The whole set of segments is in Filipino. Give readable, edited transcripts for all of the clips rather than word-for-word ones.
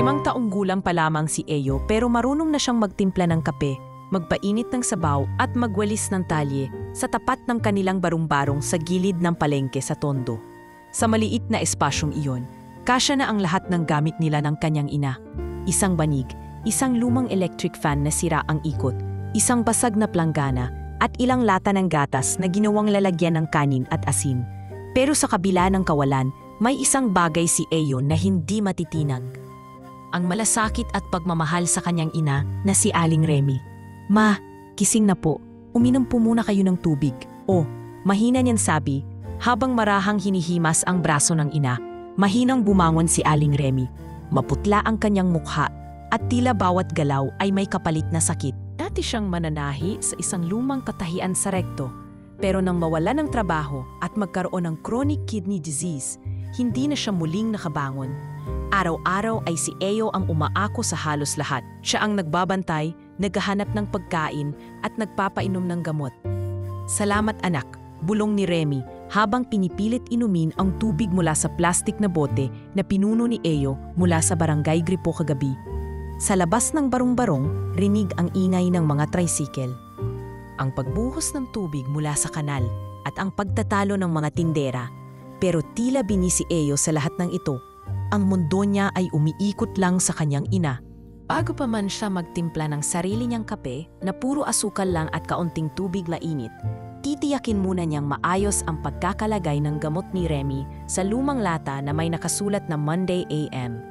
5 taong gulang pa lamang si Eyo pero marunong na siyang magtimpla ng kape, magpainit ng sabaw at magwalis ng talye sa tapat ng kanilang barong-barong sa gilid ng palengke sa Tondo. Sa maliit na espasyong iyon, kasya na ang lahat ng gamit nila ng kanyang ina. Isang banig, isang lumang electric fan na sira ang ikot, isang basag na planggana at ilang lata ng gatas na ginawang lalagyan ng kanin at asin. Pero sa kabila ng kawalan, may isang bagay si Eyo na hindi matitinag. Ang malasakit at pagmamahal sa kanyang ina na si Aling Remy. "Ma, kising na po. Uminom po muna kayo ng tubig." "Oh," mahina niyang sabi, habang marahang hinihimas ang braso ng ina. Mahinang bumangon si Aling Remy. Maputla ang kanyang mukha at tila bawat galaw ay may kapalit na sakit. Dati siyang mananahi sa isang lumang katahian sa Recto. Pero nang mawala ng trabaho at magkaroon ng chronic kidney disease, hindi na siya muling nakabangon. Araw-araw ay si Eyo ang umaako sa halos lahat. Siya ang nagbabantay, naghahanap ng pagkain at nagpapainom ng gamot. "Salamat anak," bulong ni Remy habang pinipilit inumin ang tubig mula sa plastik na bote na pinuno ni Eyo mula sa barangay Gripo kagabi. Sa labas ng barong-barong, rinig ang ingay ng mga tricycle. Ang pagbuhos ng tubig mula sa kanal at ang pagtatalo ng mga tindera. Pero tila bini si Eyo sa lahat ng ito. Ang mundo niya ay umiikot lang sa kanyang ina. Bago pa man siya magtimpla ng sarili niyang kape na puro asukal lang at kaunting tubig na init, titiyakin muna niyang maayos ang pagkakalagay ng gamot ni Remy sa lumang lata na may nakasulat na Monday AM.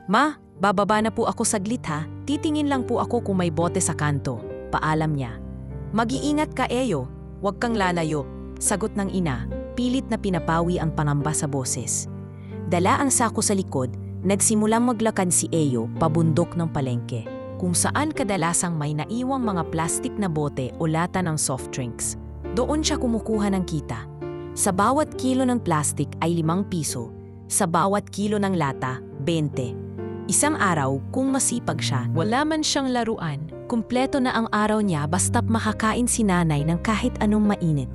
"Ma, bababa na po ako saglit ha. Titingin lang po ako kung may bote sa kanto," paalam niya. "Mag-iingat ka, Eyo. Huwag kang lalayo," sagot ng ina, pilit na pinapawi ang pangamba sa boses. Dala ang sako sa likod, nagsimulang maglakad si Eyo pabundok ng palengke, kung saan kadalasang may naiwang mga plastik na bote o lata ng soft drinks. Doon siya kumukuha ng kita. Sa bawat kilo ng plastik ay 5 piso, sa bawat kilo ng lata, 20. Isang araw, kung masipag siya, wala man siyang laruan, kumpleto na ang araw niya basta't makakain si nanay ng kahit anong mainit.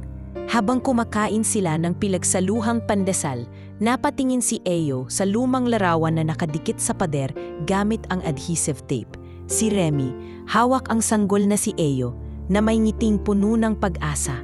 Habang kumakain sila ng pilagsaluhang pandesal, napatingin si Eyo sa lumang larawan na nakadikit sa pader gamit ang adhesive tape. Si Remy, hawak ang sanggol na si Eyo na may ngiting puno ng pag-asa.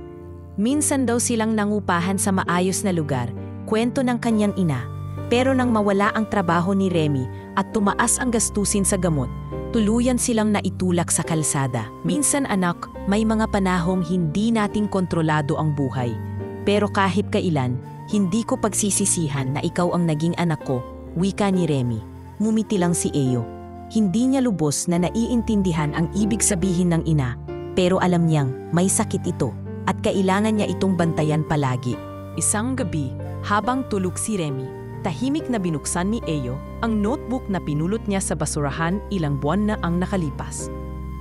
Minsan daw silang nangupahan sa maayos na lugar, kwento ng kanyang ina. Pero nang mawala ang trabaho ni Remy at tumaas ang gastusin sa gamot, tuluyan silang naitulak sa kalsada. "Minsan anak, may mga panahong hindi nating kontrolado ang buhay. Pero kahit kailan, hindi ko pagsisisihan na ikaw ang naging anak ko," wika ni Remy. Ngumiti lang si Eyo. Hindi niya lubos na naiintindihan ang ibig sabihin ng ina, pero alam niyang may sakit ito at kailangan niya itong bantayan palagi. Isang gabi, habang tulog si Remy, tahimik na binuksan ni Eyo ang notebook na pinulot niya sa basurahan ilang buwan na ang nakalipas.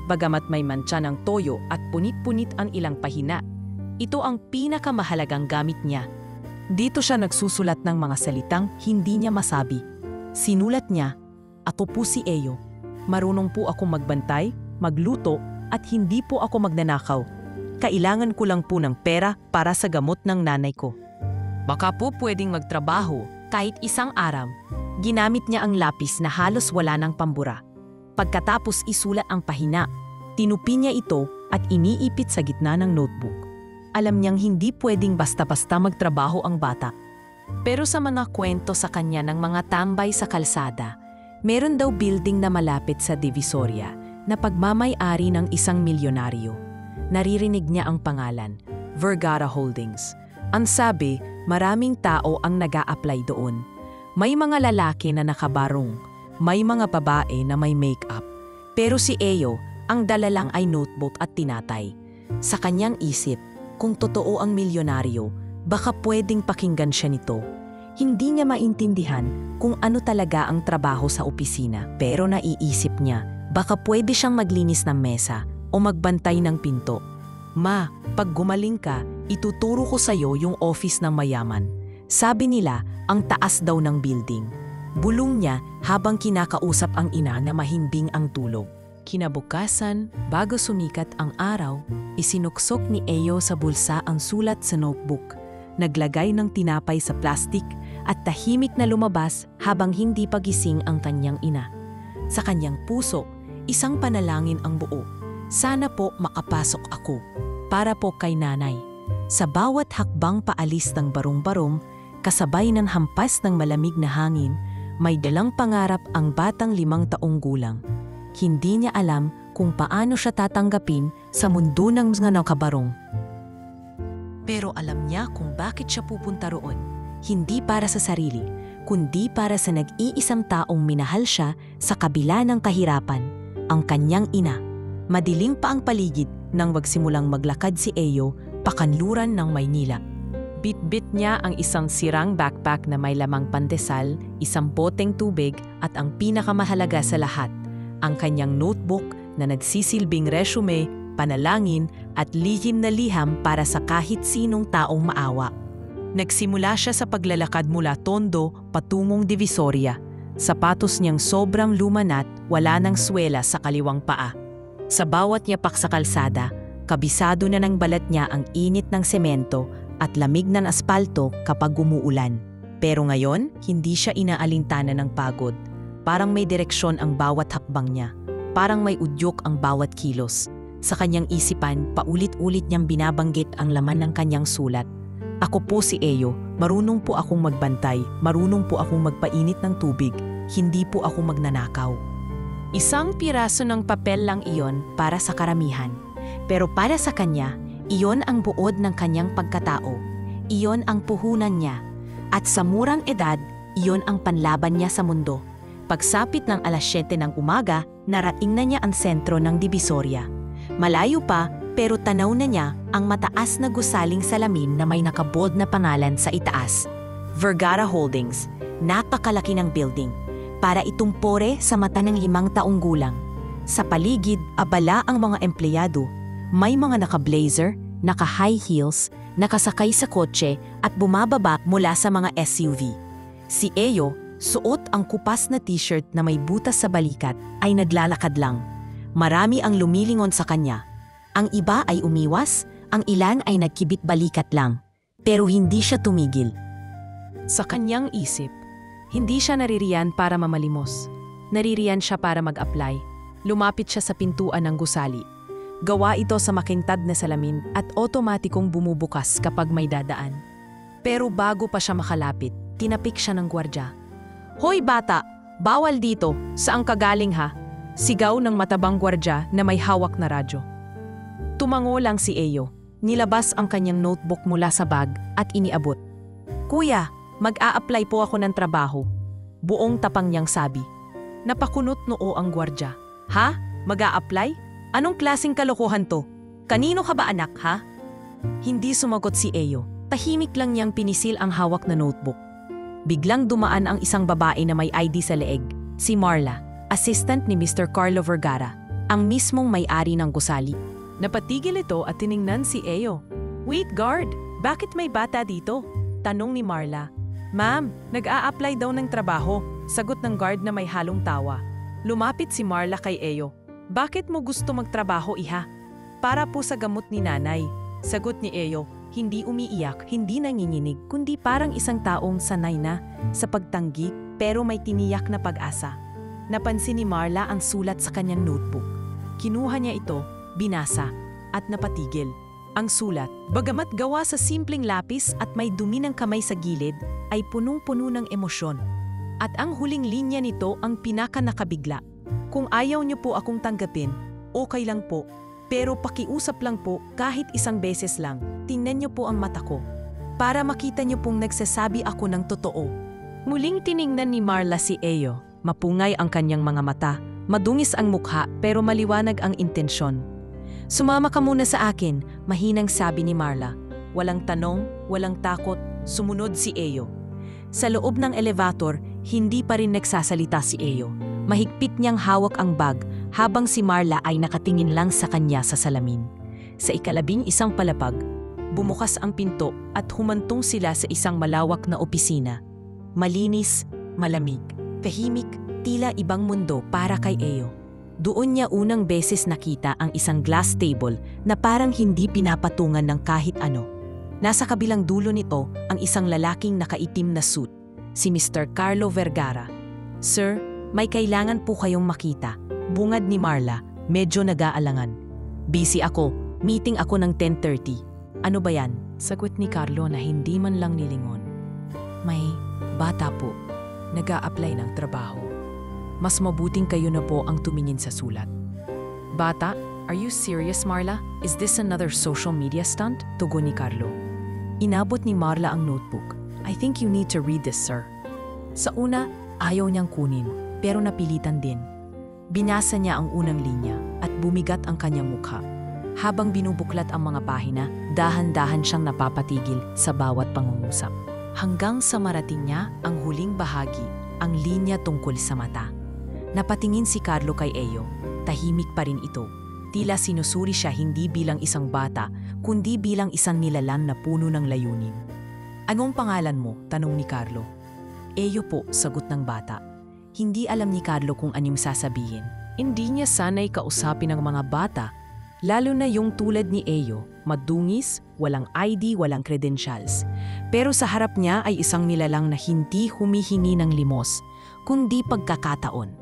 Bagamat may mantsa ng toyo at punit-punit ang ilang pahina, ito ang pinakamahalagang gamit niya. Dito siya nagsusulat ng mga salitang hindi niya masabi. Sinulat niya, "Ako po si Eyo. Marunong po ako magbantay, magluto, at hindi po ako magnanakaw. Kailangan ko lang po ng pera para sa gamot ng nanay ko. Baka po pwedeng magtrabaho kahit isang araw." Ginamit niya ang lapis na halos wala ng pambura. Pagkatapos isulat ang pahina, tinupi niya ito at iniipit sa gitna ng notebook. Alam niyang hindi pwedeng basta-basta magtrabaho ang bata. Pero sa mga kwento sa kanya ng mga tambay sa kalsada, meron daw building na malapit sa Divisoria na pagmamay-ari ng isang milyonaryo. Naririnig niya ang pangalan, Vergara Holdings. Ang sabi, maraming tao ang nag-a-apply doon. May mga lalaki na nakabarong, may mga babae na may make-up. Pero si Eyo, ang dala lang ay notebook at tinatay. Sa kanyang isip, kung totoo ang milyonaryo, baka pwedeng pakinggan siya nito. Hindi niya maintindihan kung ano talaga ang trabaho sa opisina, pero naiisip niya, baka pwede siyang maglinis ng mesa o magbantay ng pinto. "Ma, pag gumaling ka, ituturo ko sa'yo yung office ng mayaman." Sabi nila, ang taas daw ng building. Bulong niya habang kinakausap ang ina na mahimbing ang tulog. Kinabukasan, bago sumikat ang araw, isinuksok ni Eyo sa bulsa ang sulat sa notebook. Naglagay ng tinapay sa plastik at tahimik na lumabas habang hindi pagising ang kanyang ina. Sa kanyang puso, isang panalangin ang buo. Sana po makapasok ako, para po kay nanay. Sa bawat hakbang paalis ng barong-barong, kasabay ng hampas ng malamig na hangin, may dalang pangarap ang batang 5 taong gulang. Hindi niya alam kung paano siya tatanggapin sa mundo ng mga nakabarong. Pero alam niya kung bakit siya pupunta roon. Hindi para sa sarili, kundi para sa nag-iisang taong minahal siya sa kabila ng kahirapan, ang kanyang ina. Madilim pa ang paligid nang magsimulang maglakad si Eyo pakanluran ng Maynila. Bit-bit niya ang isang sirang backpack na may lamang pandesal, isang boteng tubig at ang pinakamahalaga sa lahat, ang kanyang notebook na nagsisilbing resume, panalangin at lihim na liham para sa kahit sinong taong maawa. Nagsimula siya sa paglalakad mula Tondo patungong Divisoria. Sapatos niyang sobrang lumanat, wala ng swela sa kaliwang paa. Sa bawat yapak sa kalsada, kabisado na ng balat niya ang init ng semento at lamig ng aspalto kapag umuulan. Pero ngayon, hindi siya inaalintana ng pagod. Parang may direksyon ang bawat hakbang niya. Parang may udyok ang bawat kilos. Sa kanyang isipan, paulit-ulit niyang binabanggit ang laman ng kanyang sulat. Ako po si Eyo, marunong po akong magbantay, marunong po akong magpainit ng tubig, hindi po ako magnanakaw. Isang piraso ng papel lang iyon para sa karamihan. Pero para sa kanya, iyon ang buod ng kanyang pagkatao. Iyon ang puhunan niya. At sa murang edad, iyon ang panlaban niya sa mundo. Pagsapit ng 7:00 ng umaga, narating na niya ang sentro ng Divisoria. Malayo pa, pero tanaw na niya ang mataas na gusaling salamin na may nakabold na pangalan sa itaas. Vergara Holdings, napakalaki ng building. Para itumpore sa mata ng 5 taong gulang. Sa paligid, abala ang mga empleyado. May mga naka-blazer, naka-high heels, nakasakay sa kotse at bumababa mula sa mga SUV. Si Eyo, suot ang kupas na t-shirt na may butas sa balikat, ay naglalakad lang. Marami ang lumilingon sa kanya. Ang iba ay umiwas, ang ilan ay nagkibit balikat lang. Pero hindi siya tumigil. Sa kanyang isip, hindi siya naririyan para mamalimos. Naririyan siya para mag-apply. Lumapit siya sa pintuan ng gusali. Gawa ito sa makintad na salamin at otomatikong bumubukas kapag may dadaan. Pero bago pa siya makalapit, tinapik siya ng gwardya. "Hoy bata, bawal dito, saan ka galing ha?" Sigaw ng matabang gwardya na may hawak na radyo. Tumango lang si Eyo. Nilabas ang kanyang notebook mula sa bag at iniabot. "Kuya, mag-a-apply po ako ng trabaho." Buong tapang niyang sabi. Napakunot noo ang gwardya. "Ha? Mag-a-apply? Anong klaseng kalokohan to? Kanino ka ba anak ha?" Hindi sumagot si Eyo. Tahimik lang niyang pinisil ang hawak na notebook. Biglang dumaan ang isang babae na may ID sa leeg. Si Marla, assistant ni Mr. Carlo Vergara, ang mismong may-ari ng gusali. Napatigil ito at tiningnan si Eyo. "Wait guard, bakit may bata dito?" Tanong ni Marla. "Ma'am, nag-a-apply daw ng trabaho." Sagot ng guard na may halong tawa. Lumapit si Marla kay Eyo. "Bakit mo gusto magtrabaho, iha?" "Para po sa gamot ni nanay." Sagot ni Eyo, hindi umiiyak, hindi nanginginig, kundi parang isang taong sanay na sa pagtanggi pero may tiniyak na pag-asa. Napansin ni Marla ang sulat sa kanyang notebook. Kinuha niya ito, binasa, at napatigil. Ang sulat, bagamat gawa sa simpleng lapis at may dumi ng kamay sa gilid, ay punong-puno ng emosyon. At ang huling linya nito ang pinaka-nakabigla. "Kung ayaw niyo po akong tanggapin, okay lang po. Pero pakiusap lang po kahit isang beses lang. Tingnan niyo po ang mata ko. Para makita niyo pong nagsasabi ako ng totoo." Muling tiningnan ni Marla si Eyo. Mapungay ang kanyang mga mata. Madungis ang mukha pero maliwanag ang intensyon. "Sumama ka muna sa akin," mahinang sabi ni Marla. Walang tanong, walang takot, sumunod si Eyo. Sa loob ng elevator, hindi pa rin nagsasalita si Eyo. Mahigpit niyang hawak ang bag habang si Marla ay nakatingin lang sa kanya sa salamin. Sa 11 palapag, bumukas ang pinto at humantong sila sa isang malawak na opisina. Malinis, malamig, tahimik, tila ibang mundo para kay Eyo. Doon niya unang beses nakita ang isang glass table na parang hindi pinapatungan ng kahit ano. Nasa kabilang dulo nito ang isang lalaking nakaitim na suit, si Mr. Carlo Vergara. "Sir, May kailangan po kayong makita. Bungad ni Marla, medyo nag-aalangan. Busy ako. Meeting ako ng 10:30. Ano ba yan? Sagot ni Carlo na hindi man lang nilingon. May bata po. Nag-a-apply ng trabaho. Mas mabuting kayo na po ang tumingin sa sulat. Bata? Are you serious, Marla? Is this another social media stunt? Tugon ni Carlo. Inabot ni Marla ang notebook. I think you need to read this, sir. Sa una, ayaw niyang kunin, pero napilitan din. Binasa niya ang unang linya at bumigat ang kanyang mukha. Habang binubuklat ang mga pahina, dahan-dahan siyang napapatigil sa bawat pangungusap. Hanggang sa marating niya ang huling bahagi, ang linya tungkol sa mata. Napatingin si Carlo kay Eyo, tahimik pa rin ito. Tila sinusuri siya hindi bilang isang bata, kundi bilang isang nilalang na puno ng layunin. Anong pangalan mo? Tanong ni Carlo. Eyo po, sagot ng bata. Hindi alam ni Carlo kung anong sasabihin. Hindi niya sanay kausapin ang mga bata, lalo na yung tulad ni Eyo, madungis, walang ID, walang credentials. Pero sa harap niya ay isang nilalang na hindi humihingi ng limos, kundi pagkakataon.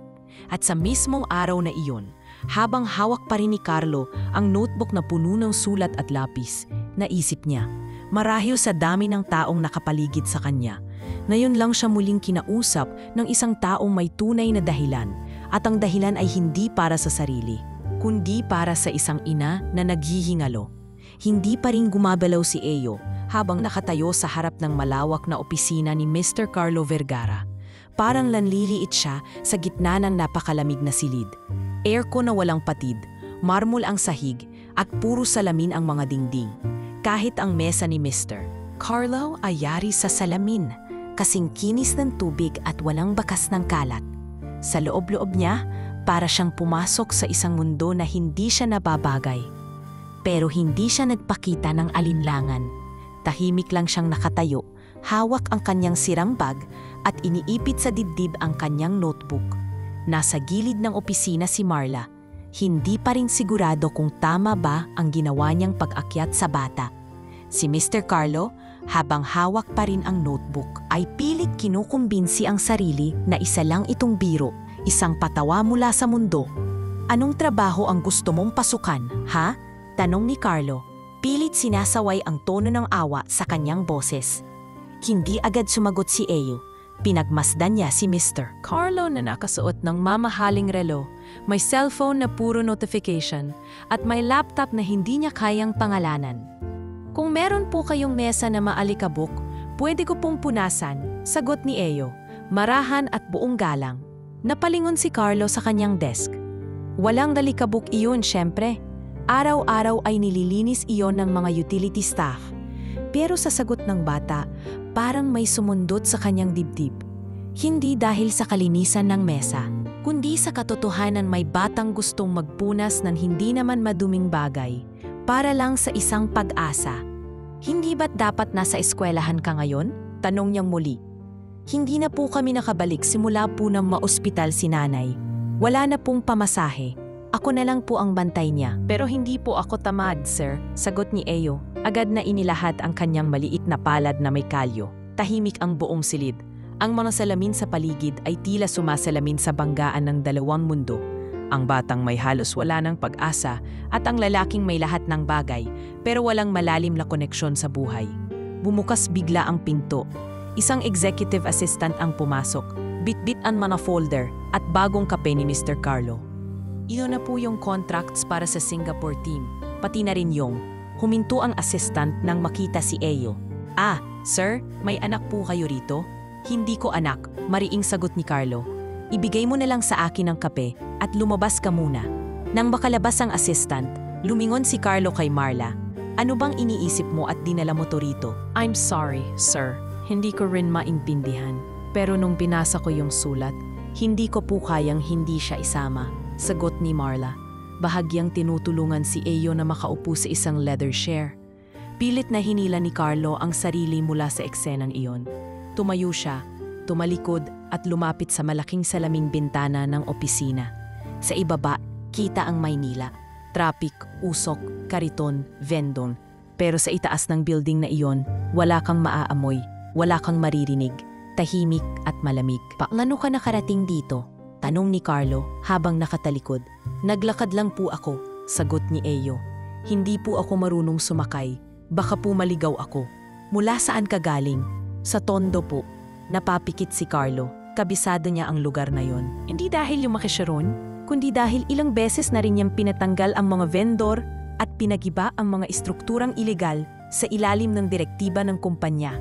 At sa mismong araw na iyon, habang hawak pa rin ni Carlo ang notebook na puno ng sulat at lapis, naisip niya, marahil sa dami ng taong nakapaligid sa kanya, ngayon lang siya muling kinausap ng isang taong may tunay na dahilan, at ang dahilan ay hindi para sa sarili, kundi para sa isang ina na naghihingalo. Hindi pa rin gumabalaw si Eyo habang nakatayo sa harap ng malawak na opisina ni Mr. Carlo Vergara. Parang lanliliit siya sa gitna ng napakalamig na silid. Aircon na walang patid, marmol ang sahig at puro salamin ang mga dingding. Kahit ang mesa ni Mr. Carlo ay yari sa salamin, kasing kinis ng tubig at walang bakas ng kalat. Sa loob-loob niya, para siyang pumasok sa isang mundo na hindi siya nababagay. Pero hindi siya nagpakita ng alinlangan. Tahimik lang siyang nakatayo, hawak ang kanyang sirang bag at iniipit sa dibdib ang kanyang notebook. Nasa gilid ng opisina si Marla. Hindi pa rin sigurado kung tama ba ang ginawa niyang pag-akyat sa bata. Si Mr. Carlo, habang hawak pa rin ang notebook, ay pilit kinukumbinsi ang sarili na isa lang itong biro, isang patawa mula sa mundo. Anong trabaho ang gusto mong pasukan, ha? Tanong ni Carlo. Pilit sinasaway ang tono ng awa sa kanyang boses. Hindi agad sumagot si Eyo. Pinagmasdan niya si Mr. Carlo na nakasuot ng mamahaling relo, may cellphone na puro notification, at may laptop na hindi niya kayang pangalanan. Kung meron po kayong mesa na maalikabok, pwede ko pong punasan, sagot ni Eyo, marahan at buong galang. Napalingon si Carlo sa kanyang desk. Walang dalikabok iyon, syempre. Araw-araw ay nililinis iyon ng mga utility staff. Pero sa sagot ng bata, parang may sumundot sa kanyang dibdib. Hindi dahil sa kalinisan ng mesa, kundi sa katotohanan may batang gustong magpunas ng hindi naman maduming bagay para lang sa isang pag-asa. Hindi ba't dapat nasa eskwelahan ka ngayon? Tanong niyang muli. Hindi na po kami nakabalik simula po nang maospital si nanay. Wala na pong pamasahe. Ako na lang po ang bantay niya. Pero hindi po ako tamad, sir, sagot ni Eyo. Agad na inilahat ang kanyang maliit na palad na may kalyo. Tahimik ang buong silid. Ang mga salamin sa paligid ay tila sumasalamin sa banggaan ng dalawang mundo. Ang batang may halos wala ng pag-asa at ang lalaking may lahat ng bagay pero walang malalim na koneksyon sa buhay. Bumukas bigla ang pinto. Isang executive assistant ang pumasok. Bit-bit ang mga folder at bagong kape ni Mr. Carlo. Iyon na po yung contracts para sa Singapore team, pati na rin yung. Huminto ang assistant nang makita si Eyo. Ah, sir, may anak po kayo rito? Hindi ko anak, mariing sagot ni Carlo. Ibigay mo na lang sa akin ang kape at lumabas ka muna. Nang makalabas ang assistant, lumingon si Carlo kay Marla. Ano bang iniisip mo at dinala mo to rito? I'm sorry, sir. Hindi ko rin maintindihan. Pero nung binasa ko yung sulat, hindi ko po kayang hindi siya isama. Sagot ni Marla. Bahagyang tinutulungan si Eyo na makaupo sa isang leather chair. Pilit na hinila ni Carlo ang sarili mula sa eksenang iyon. Tumayo siya, tumalikod at lumapit sa malaking salaming bintana ng opisina. Sa ibaba, kita ang Maynila. Trapik, usok, kariton, vendong. Pero sa itaas ng building na iyon, wala kang maaamoy, wala kang maririnig, tahimik at malamig. Paano ka nakarating dito? Tanong ni Carlo habang nakatalikod. Naglakad lang po ako, sagot ni Eyo. Hindi po ako marunong sumakay. Baka po maligaw ako. Mula saan ka galing? Sa Tondo po. Napapikit si Carlo. Kabisado niya ang lugar na yon. Hindi dahil lumaki siya ron, kundi dahil ilang beses na rin niyang pinatanggal ang mga vendor at pinagiba ang mga istrukturang ilegal sa ilalim ng direktiba ng kumpanya.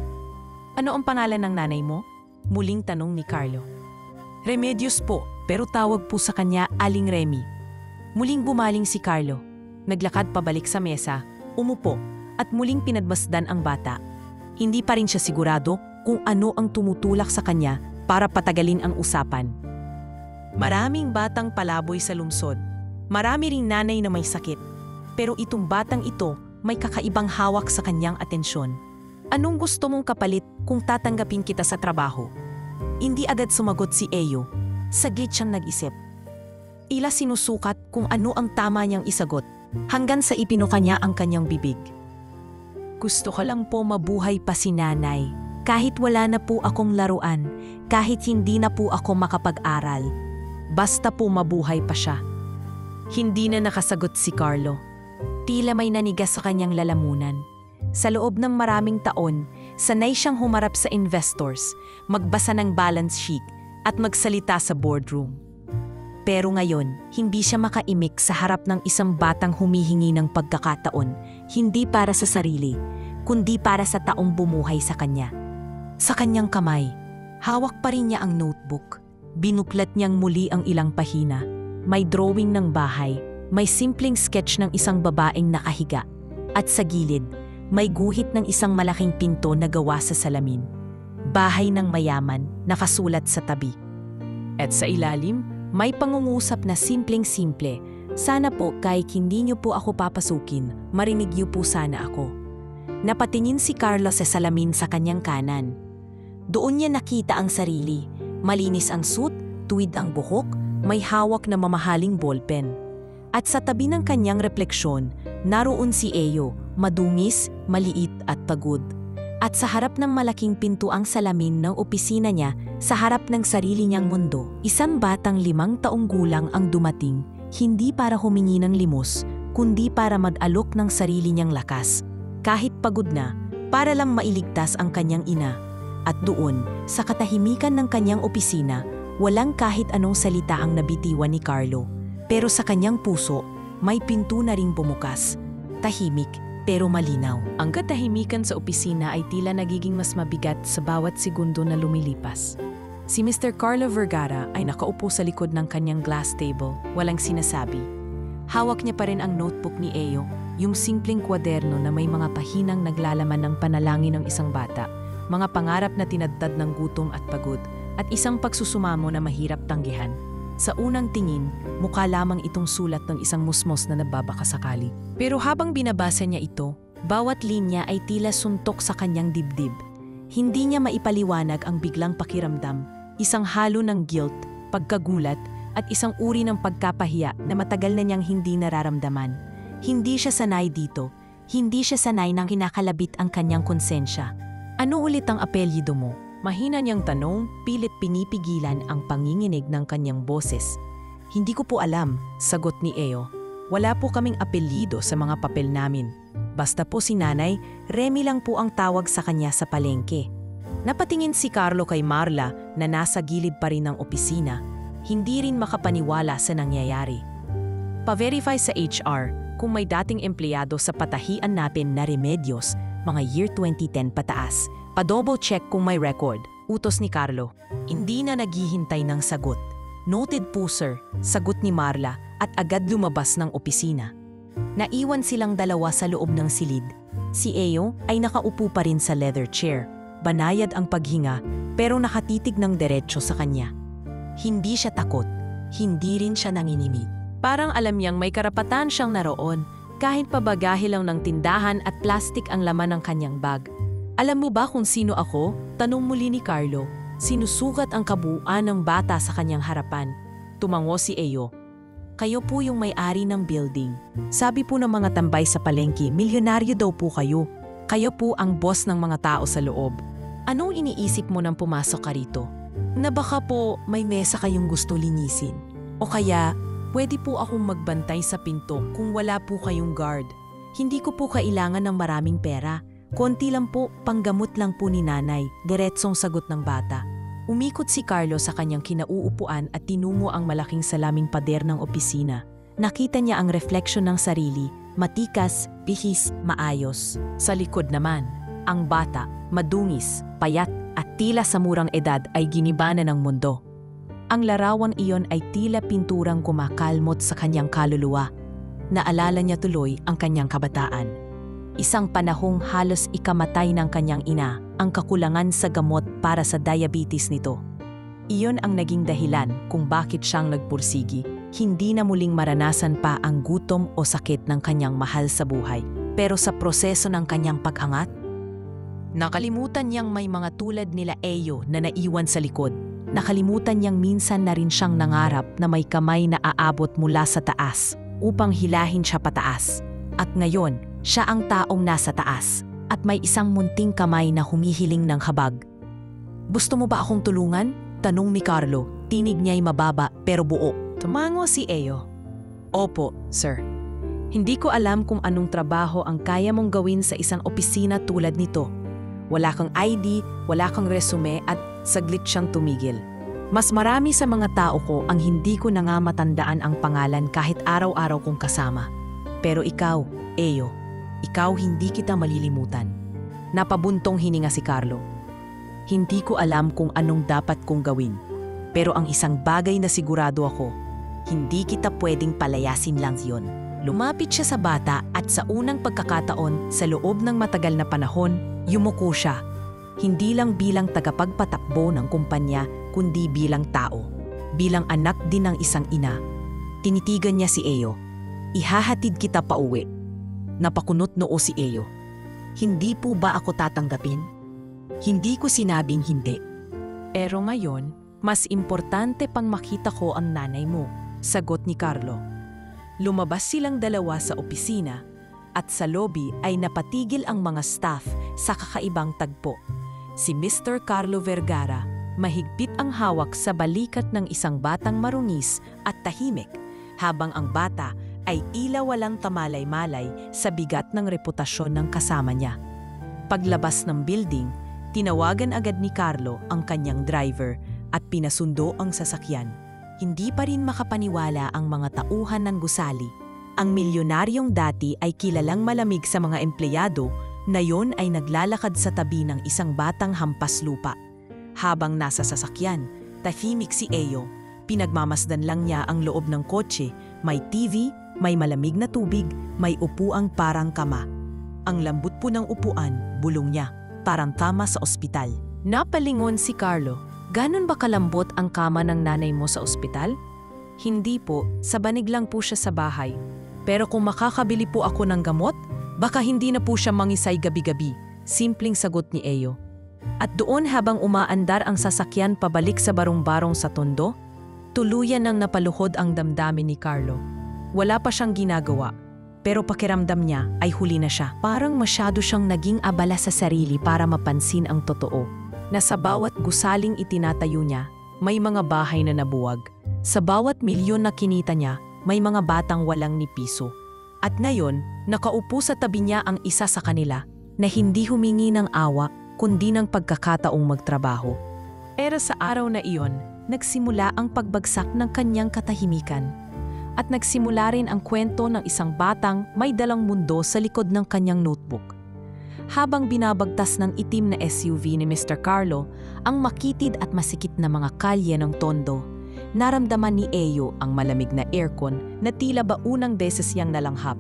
Ano ang pangalan ng nanay mo? Muling tanong ni Carlo. Remedios po, pero tawag po sa kanya Aling Remy. Muling bumaling si Carlo. Naglakad pabalik sa mesa, umupo, at muling pinadmasdan ang bata. Hindi pa rin siya sigurado kung ano ang tumutulak sa kanya para patagalin ang usapan. Maraming batang palaboy sa lungsod. Marami ring nanay na may sakit. Pero itong batang ito may kakaibang hawak sa kanyang atensyon. Anong gusto mong kapalit kung tatanggapin kita sa trabaho? Hindi agad sumagot si Eyo. Saglit siyang nag-isip. Ila sinusukat kung ano ang tama niyang isagot hanggang sa ipinuka niya ang kanyang bibig. Gusto ko lang po mabuhay pa si nanay. Kahit wala na po akong laruan, kahit hindi na po ako makapag-aral. Basta po mabuhay pa siya. Hindi na nakasagot si Carlo. Tila may nanigas sa kanyang lalamunan. Sa loob ng maraming taon, sanay siyang humarap sa investors, magbasa ng balance sheet, at magsalita sa boardroom. Pero ngayon, hindi siya makaimik sa harap ng isang batang humihingi ng pagkakataon, hindi para sa sarili, kundi para sa taong bumuhay sa kanya. Sa kanyang kamay, hawak pa rin niya ang notebook. Binuklat niyang muli ang ilang pahina. May drawing ng bahay, may simpleng sketch ng isang babaeng nakahiga. At sa gilid, may guhit ng isang malaking pinto na gawa sa salamin. Bahay ng mayaman, nakasulat sa tabi. At sa ilalim, may pangungusap na simpleng-simple. Sana po kahit hindi niyo po ako papasukin, marinig niyo po sana ako. Napatingin si Carlo sa salamin sa kanyang kanan. Doon niya nakita ang sarili. Malinis ang suit, tuwid ang buhok, may hawak na mamahaling ballpen. At sa tabi ng kanyang refleksyon, naroon si Eyo, madungis, maliit at pagod. At sa harap ng malaking pintuang salamin ng opisina niya, sa harap ng sarili niyang mundo, isang batang 5 taong gulang ang dumating, hindi para humingi ng limos, kundi para mag-alok ng sarili niyang lakas. Kahit pagod na, para lang mailigtas ang kanyang ina. At doon, sa katahimikan ng kanyang opisina, walang kahit anong salita ang nabitiwan ni Carlo. Pero sa kanyang puso, may pinto na ring bumukas. Tahimik, pero malinaw. Ang katahimikan sa opisina ay tila nagiging mas mabigat sa bawat segundo na lumilipas. Si Mr. Carlo Vergara ay nakaupo sa likod ng kanyang glass table, walang sinasabi. Hawak niya pa rin ang notebook ni Eyo, yung simpleng kwaderno na may mga pahinang naglalaman ng panalangin ng isang bata, mga pangarap na tinadtad ng gutom at pagod, at isang pagsusumamo na mahirap tanggihan. Sa unang tingin, mukha lamang itong sulat ng isang musmos na nagbabakasakali. Pero habang binabasa niya ito, bawat linya ay tila suntok sa kanyang dibdib. Hindi niya maipaliwanag ang biglang pakiramdam, isang halo ng guilt, pagkagulat, at isang uri ng pagkapahiya na matagal na niyang hindi nararamdaman. Hindi siya sanay dito, hindi siya sanay nang kinakalabit ang kanyang konsensya. Ano ulit ang apelyido mo? Mahina niyang tanong, pilit pinipigilan ang panginginig ng kanyang boses. Hindi ko po alam, sagot ni Eyo. Wala po kaming apelyido sa mga papel namin. Basta po si nanay, Remy lang po ang tawag sa kanya sa palengke. Napatingin si Carlo kay Marla na nasa gilid pa rin ng opisina. Hindi rin makapaniwala sa nangyayari. Pa-verify sa HR kung may dating empleyado sa patahian natin na Remedios, mga year 2010 pataas. Pa-double check kung may record, utos ni Carlo. Hindi na naghihintay ng sagot. Noted po sir, sagot ni Marla at agad lumabas ng opisina. Naiwan silang dalawa sa loob ng silid. Si Eyo ay nakaupo pa rin sa leather chair. Banayad ang paghinga pero nakatitig ng diretsyo sa kanya. Hindi siya takot, hindi rin siya nanginimik. Parang alam niyang may karapatan siyang naroon kahit pabagahe lang ng tindahan at plastik ang laman ng kanyang bag. Alam mo ba kung sino ako? Tanong muli ni Carlo. Sinusukat ang kabuuan ng bata sa kanyang harapan. Tumango si Eyo. Kayo po yung may-ari ng building. Sabi po ng mga tambay sa palengke, milyonaryo daw po kayo. Kayo po ang boss ng mga tao sa loob. Anong iniisip mo nang pumasok ka rito? na baka po may mesa kayong gusto linisin. O kaya, pwede po akong magbantay sa pinto kung wala po kayong guard. Hindi ko po kailangan ng maraming pera. Konti lang po, panggamot lang po ni nanay, diretsong sagot ng bata. Umikot si Carlo sa kanyang kinauupuan at tinungo ang malaking salaming pader ng opisina. Nakita niya ang refleksyon ng sarili, matikas, bihis, maayos. Sa likod naman, ang bata, madungis, payat at tila sa murang edad ay ginibana ng mundo. Ang larawang iyon ay tila pinturang kumakalmot sa kanyang kaluluwa. Naalala niya tuloy ang kanyang kabataan. Isang panahong halos ikamatay ng kanyang ina ang kakulangan sa gamot para sa diabetes nito. Iyon ang naging dahilan kung bakit siyang nagpursigi. Hindi na muling maranasan pa ang gutom o sakit ng kanyang mahal sa buhay. Pero sa proseso ng kanyang paghangat, nakalimutan niyang may mga tulad nila Eyo na naiwan sa likod. Nakalimutan niyang minsan na rin siyang nangarap na may kamay na aabot mula sa taas upang hilahin siya pataas. At ngayon, siya ang taong nasa taas at may isang munting kamay na humihiling ng habag. "Gusto mo ba akong tulungan?" tanong ni Carlo. Tinig niya'y mababa pero buo. Tumango si Eyo. "Opo, sir. Hindi ko alam kung anong trabaho ang kaya mong gawin sa isang opisina tulad nito. Wala kang ID, wala kang resume at saglit siyang tumigil. Mas marami sa mga tao ko ang hindi ko na nga matandaan ang pangalan kahit araw-araw kong kasama. Pero ikaw, Eyo, ikaw hindi kita malilimutan." Napabuntong hininga si Carlo. "Hindi ko alam kung anong dapat kong gawin. Pero ang isang bagay na sigurado ako, hindi kita pwedeng palayasin lang yon." Lumapit siya sa bata at sa unang pagkakataon sa loob ng matagal na panahon, yumuko siya. Hindi lang bilang tagapagpatakbo ng kumpanya, kundi bilang tao. Bilang anak din ng isang ina. Tinitigan niya si Eyo. "Ihahatid kita pauwi." Napakunot noo si Eyo. "Hindi po ba ako tatanggapin?" "Hindi ko sinabing hindi. Pero ngayon, mas importante pang makita ko ang nanay mo," sagot ni Carlo. Lumabas silang dalawa sa opisina at sa lobby ay napatigil ang mga staff sa kakaibang tagpo. Si Mr. Carlo Vergara, mahigpit ang hawak sa balikat ng isang batang marungis at tahimik, habang ang bata ay ilaw walang tamalay-malay sa bigat ng reputasyon ng kasama niya. Paglabas ng building, tinawagan agad ni Carlo ang kanyang driver at pinasundo ang sasakyan. Hindi pa rin makapaniwala ang mga tauhan ng gusali. Ang milyonaryong dati ay kilalang malamig sa mga empleyado, na yon ay naglalakad sa tabi ng isang batang hampas lupa. Habang nasa sasakyan, tahimik si Eyo. Pinagmamasdan lang niya ang loob ng kotse. May TV, may malamig na tubig, may upuang parang kama. Ang lambot po ng upuan, bulong niya, parang kama sa ospital. Napalingon si Carlo. "Ganon ba kalambot ang kama ng nanay mo sa ospital?" "Hindi po, sa banig lang po siya sa bahay. Pero kung makakabili po ako ng gamot, baka hindi na po siya mangisay gabi-gabi," simpleng sagot ni Eyo. At doon habang umaandar ang sasakyan pabalik sa barong-barong sa Tondo, tuluyan nang napaluhod ang damdamin ni Carlo. Wala pa siyang ginagawa, pero pakiramdam niya ay huli na siya. Parang masyado siyang naging abala sa sarili para mapansin ang totoo. Na sa bawat gusaling itinatayo niya, may mga bahay na nabuwag. Sa bawat milyon na kinita niya, may mga batang walang ni piso. At ngayon, nakaupo sa tabi niya ang isa sa kanila na hindi humingi ng awa kundi ng pagkakataong magtrabaho. Pero sa araw na iyon, nagsimula ang pagbagsak ng kanyang katahimikan. At nagsimula rin ang kwento ng isang batang may dalang mundo sa likod ng kanyang notebook. Habang binabagtas ng itim na SUV ni Mr. Carlo ang makitid at masikip na mga kalye ng Tondo, naramdaman ni Eyo ang malamig na aircon na tila ba unang beses siyang nalanghap.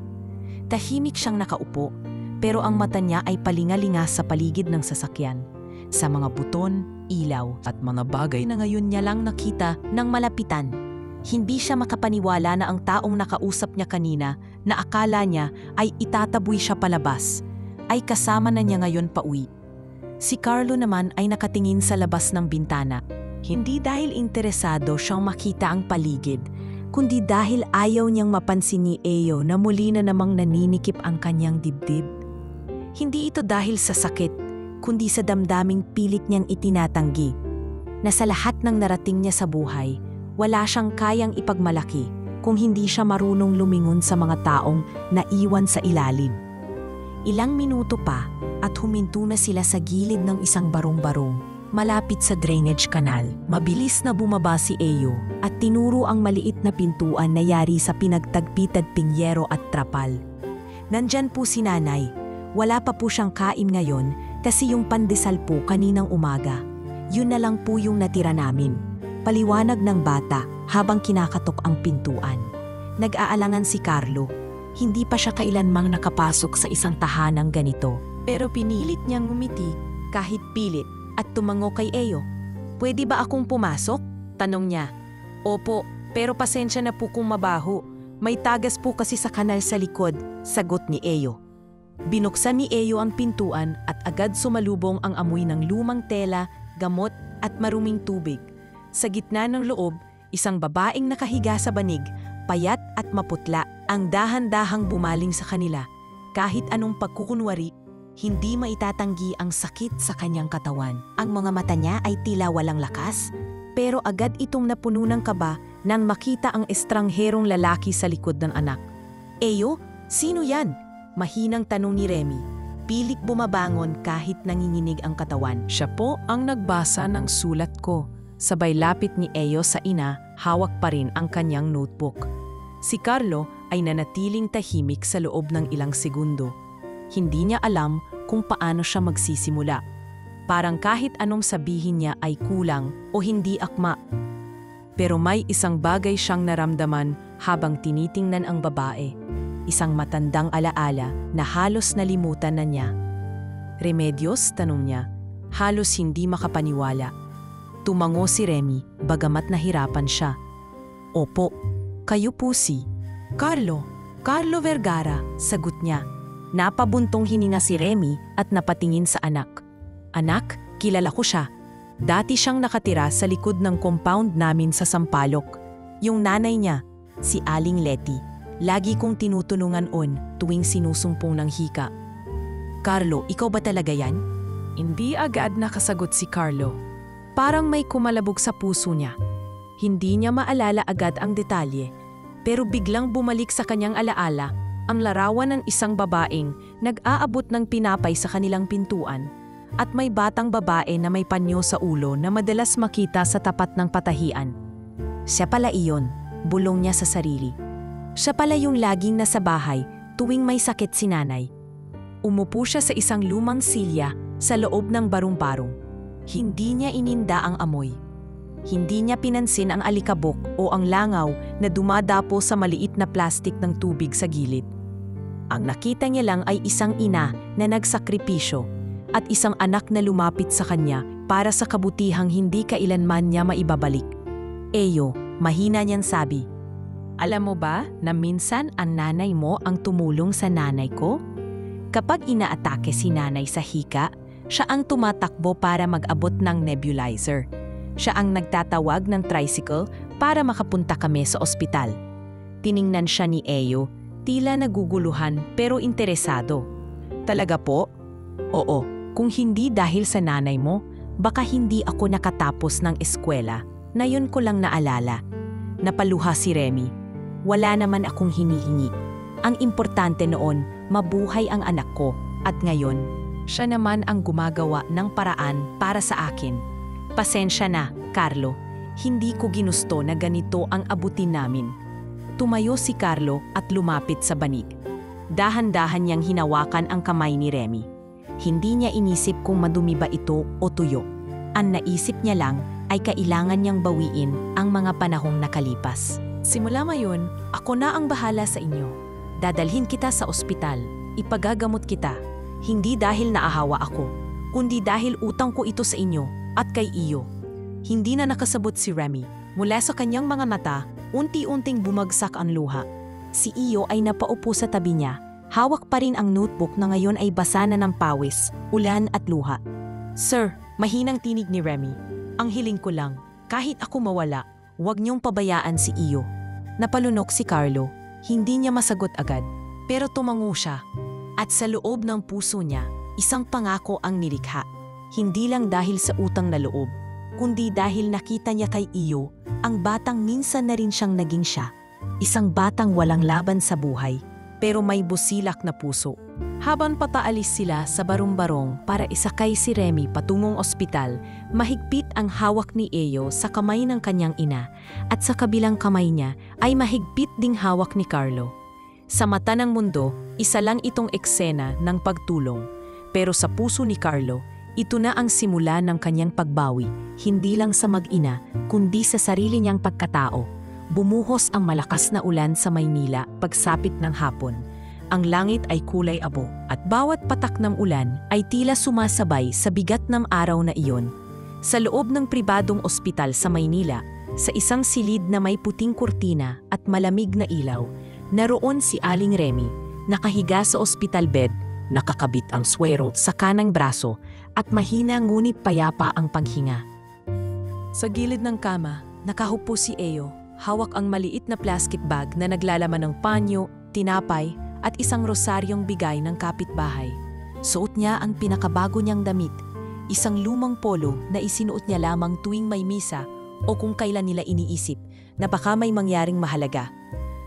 Tahimik siyang nakaupo, pero ang mata niya ay palingalinga sa paligid ng sasakyan, sa mga buton, ilaw at mga bagay na ngayon niya lang nakita ng malapitan. Hindi siya makapaniwala na ang taong nakausap niya kanina na akala niya ay itataboy siya palabas, ay kasama na niya ngayon pauwi. Si Carlo naman ay nakatingin sa labas ng bintana. Hindi dahil interesado siyang makita ang paligid, kundi dahil ayaw niyang mapansin ni Eyo na muli na namang naninikip ang kanyang dibdib. Hindi ito dahil sa sakit, kundi sa damdaming pilit niyang itinatanggi. na sa lahat ng narating niya sa buhay, wala siyang kayang ipagmalaki kung hindi siya marunong lumingon sa mga taong naiwan sa ilalim. Ilang minuto pa at huminto na sila sa gilid ng isang barong-barong malapit sa drainage canal. Mabilis na bumaba si Eyo at tinuro ang maliit na pintuan na yari sa pinagtagpi-tagping yero at trapal. Nandyan po si nanay. Wala pa po siyang kain ngayon kasi yung pandesal po kaninang umaga. Yun na lang po yung natira namin. Paliwanag ng bata habang kinakatok ang pintuan. Nag-aalangan si Carlo. Hindi pa siya kailanmang nakapasok sa isang tahanang ganito. Pero pinilit niyang ngumiti kahit pilit at tumango kay Eyo. "Pwede ba akong pumasok?" tanong niya. "Opo, pero pasensya na po kung mabaho. May tagas po kasi sa kanal sa likod," sagot ni Eyo. Binuksan ni Eyo ang pintuan at agad sumalubong ang amoy ng lumang tela, gamot at maruming tubig. Sa gitna ng loob, isang babaeng nakahiga sa banig, payat at maputla, ang dahan-dahang bumaling sa kanila. Kahit anong pagkukunwari, hindi maitatanggi ang sakit sa kanyang katawan. Ang mga mata niya ay tila walang lakas, pero agad itong napuno ng kaba nang makita ang estrangherong lalaki sa likod ng anak. "Eyo, sino yan?" mahinang tanong ni Remy. Pilit bumabangon kahit nanginginig ang katawan. "Siya po ang nagbasa ng sulat ko." Sabay lapit ni Eyo sa ina, hawak pa rin ang kanyang notebook. Si Carlo ay nanatiling tahimik sa loob ng ilang segundo. Hindi niya alam kung paano siya magsisimula. Parang kahit anong sabihin niya ay kulang o hindi akma. Pero may isang bagay siyang naramdaman habang tinitingnan ang babae. Isang matandang alaala na halos nalimutan na niya. "Remedios?" tanong niya. Halos hindi makapaniwala. Tumango si Remy, bagamat nahirapan siya. "Opo, kayo po si Carlo Vergara," sagot niya. Napabuntong hininga si Remy at napatingin sa anak. "Anak, kilala ko siya. Dati siyang nakatira sa likod ng compound namin sa Sampaloc. Yung nanay niya, si Aling Letty, lagi kong tinutulungan tuwing sinusumpong ng hika." "Carlo, ikaw ba talaga yan?" Hindi agad nakasagot si Carlo. Parang may kumalabog sa puso niya. Hindi niya maalala agad ang detalye, pero biglang bumalik sa kanyang alaala ang larawan ng isang babaeng nag-aabot ng pinapay sa kanilang pintuan at may batang babae na may panyo sa ulo na madalas makita sa tapat ng patahian. Siya pala iyon, bulong niya sa sarili. Siya pala yung laging nasa bahay tuwing may sakit si nanay. Umupo siya sa isang lumang silya sa loob ng barong-barong. Hindi niya ininda ang amoy. Hindi niya pinansin ang alikabok o ang langaw na dumadapo sa maliit na plastik ng tubig sa gilid. Ang nakita niya lang ay isang ina na nagsakripisyo at isang anak na lumapit sa kanya para sa kabutihang hindi kailanman niya maibabalik. "Eyo," mahina niyang sabi, "alam mo ba na minsan ang nanay mo ang tumulong sa nanay ko? Kapag inaatake si nanay sa hika, siya ang tumatakbo para mag-abot ng nebulizer. Siya ang nagtatawag ng tricycle para makapunta kami sa ospital." Tiningnan siya ni Eyo, tila naguguluhan pero interesado. "Talaga po?" "Oo, kung hindi dahil sa nanay mo, baka hindi ako nakatapos ng eskwela. Na yun ko lang naalala." Napaluha si Remy. "Wala naman akong hinihingi. Ang importante noon, mabuhay ang anak ko at ngayon, siya naman ang gumagawa ng paraan para sa akin. Pasensya na, Carlo. Hindi ko ginusto na ganito ang abutin namin." Tumayo si Carlo at lumapit sa banig. Dahan-dahan niyang hinawakan ang kamay ni Remy. Hindi niya inisip kung madumi ba ito o tuyo. Ang naisip niya lang ay kailangan niyang bawiin ang mga panahong nakalipas. "Simula ngayon, ako na ang bahala sa inyo. Dadalhin kita sa ospital. Ipagagamot kita. Hindi dahil naahawa ako, kundi dahil utang ko ito sa inyo at kay iyo." Hindi na nakasabot si Remy. Mula sa kanyang mga mata, unti-unting bumagsak ang luha. Si Iyo ay napaupo sa tabi niya. Hawak pa rin ang notebook na ngayon ay basa na ng pawis, ulan at luha. "Sir," mahinang tinig ni Remy, "ang hiling ko lang, kahit ako mawala, huwag niyong pabayaan si Iyo." Napalunok si Carlo. Hindi niya masagot agad, pero tumango siya. At sa loob ng puso niya, isang pangako ang nilikha. Hindi lang dahil sa utang na loob, kundi dahil nakita niya kay Iyo, ang batang minsan na rin siyang naging siya. Isang batang walang laban sa buhay, pero may busilak na puso. Habang pataalis sila sa barong-barong para isakay si Remy patungong ospital, mahigpit ang hawak ni Eyo sa kamay ng kanyang ina at sa kabilang kamay niya ay mahigpit ding hawak ni Carlo. Sa mata ng mundo, isa lang itong eksena ng pagtulong. Pero sa puso ni Carlo, ito na ang simula ng kanyang pagbawi, hindi lang sa mag-ina, kundi sa sarili niyang pagkatao. Bumuhos ang malakas na ulan sa Maynila pagsapit ng hapon. Ang langit ay kulay abo at bawat patak ng ulan ay tila sumasabay sa bigat ng araw na iyon. Sa loob ng pribadong ospital sa Maynila, sa isang silid na may puting kurtina at malamig na ilaw, naroon si Aling Remy, nakahiga sa ospital bed, nakakabit ang swero sa kanang braso at mahina ngunit payapa ang paghinga. Sa gilid ng kama, nakahupo si Eyo, hawak ang maliit na plastic bag na naglalaman ng panyo, tinapay, at isang rosaryong bigay ng kapitbahay. Suot niya ang pinakabago niyang damit, isang lumang polo na isinuot niya lamang tuwing may misa o kung kailan nila iniisip na baka may mangyaring mahalaga.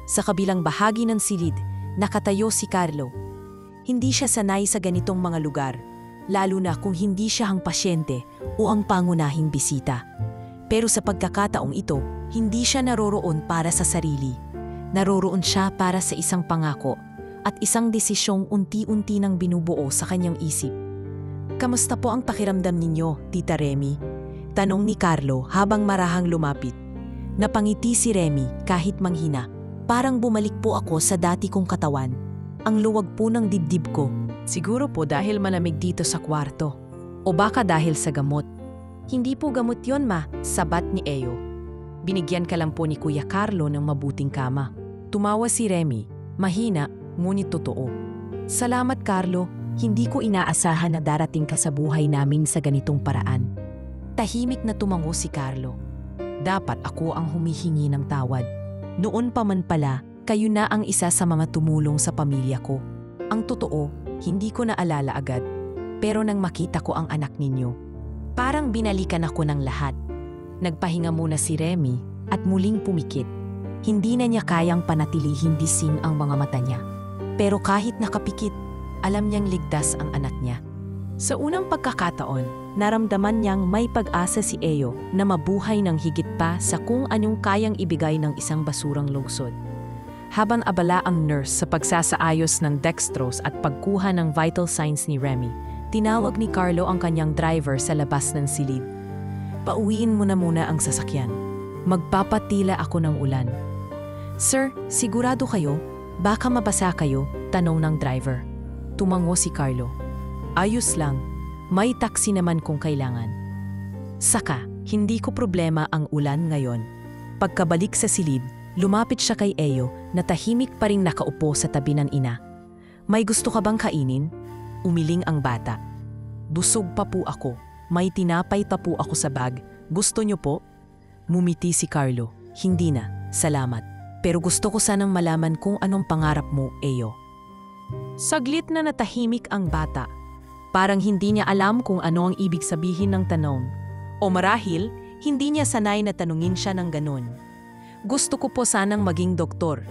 Sa kabilang bahagi ng silid, nakatayo si Carlo. Hindi siya sanay sa ganitong mga lugar, lalo na kung hindi siya ang pasyente o ang pangunahing bisita. Pero sa pagkakataong ito, hindi siya naroroon para sa sarili. Naroroon siya para sa isang pangako at isang desisyong unti-unti nang binubuo sa kanyang isip. "Kamusta po ang pakiramdam ninyo, Tita Remy?" tanong ni Carlo habang marahang lumapit. Napangiti si Remy kahit manghina. "Parang bumalik po ako sa dati kong katawan. Ang luwag po ng dibdib ko. Siguro po dahil malamig dito sa kwarto. O baka dahil sa gamot." "Hindi po gamot yon, ma," sabat ni Eyo. "Binigyan ka lang po ni Kuya Carlo ng mabuting kama." Tumawa si Remy, mahina ngunit totoo. "Salamat, Carlo. Hindi ko inaasahan na darating ka sa buhay namin sa ganitong paraan." Tahimik na tumango si Carlo. "Dapat ako ang humihingi ng tawad. Noon pa man pala, kayo na ang isa sa mga tumulong sa pamilya ko. Ang totoo, hindi ko naalala agad. Pero nang makita ko ang anak ninyo, parang binalikan ako ng lahat." Nagpahinga muna si Remy at muling pumikit. Hindi na niya kayang panatilihin dising ang mga mata niya. Pero kahit nakapikit, alam niyang ligtas ang anak niya. Sa unang pagkakataon, naramdaman niyang may pag-asa si Eyo na mabuhay ng higit pa sa kung anong kayang ibigay ng isang basurang lungsod. Habang abala ang nurse sa pagsasaayos ng dextrose at pagkuha ng vital signs ni Remy, tinawag ni Carlo ang kanyang driver sa labas ng silid. "Pauwiin mo na muna ang sasakyan. Magpapatila ako ng ulan." "Sir, sigurado kayo? Baka mabasa kayo?" tanong ng driver. Tumango si Carlo. "Ayos lang. May taxi naman kung kailangan." Saka, hindi ko problema ang ulan ngayon. Pagkabalik sa silid, lumapit siya kay Eyo na tahimik pa ring nakaupo sa tabi ng ina. "May gusto ka bang kainin?" Umiling ang bata. "Busog pa po ako. May tinapay pa po ako sa bag. Gusto niyo po?" Mumiti si Carlo. "Hindi na, salamat. Pero gusto ko sanang malaman kung anong pangarap mo, Eyo." Saglit na natahimik ang bata. Parang hindi niya alam kung ano ang ibig sabihin ng tanong. O marahil, hindi niya sanay na tanungin siya ng ganun. "Gusto ko po sanang maging doktor.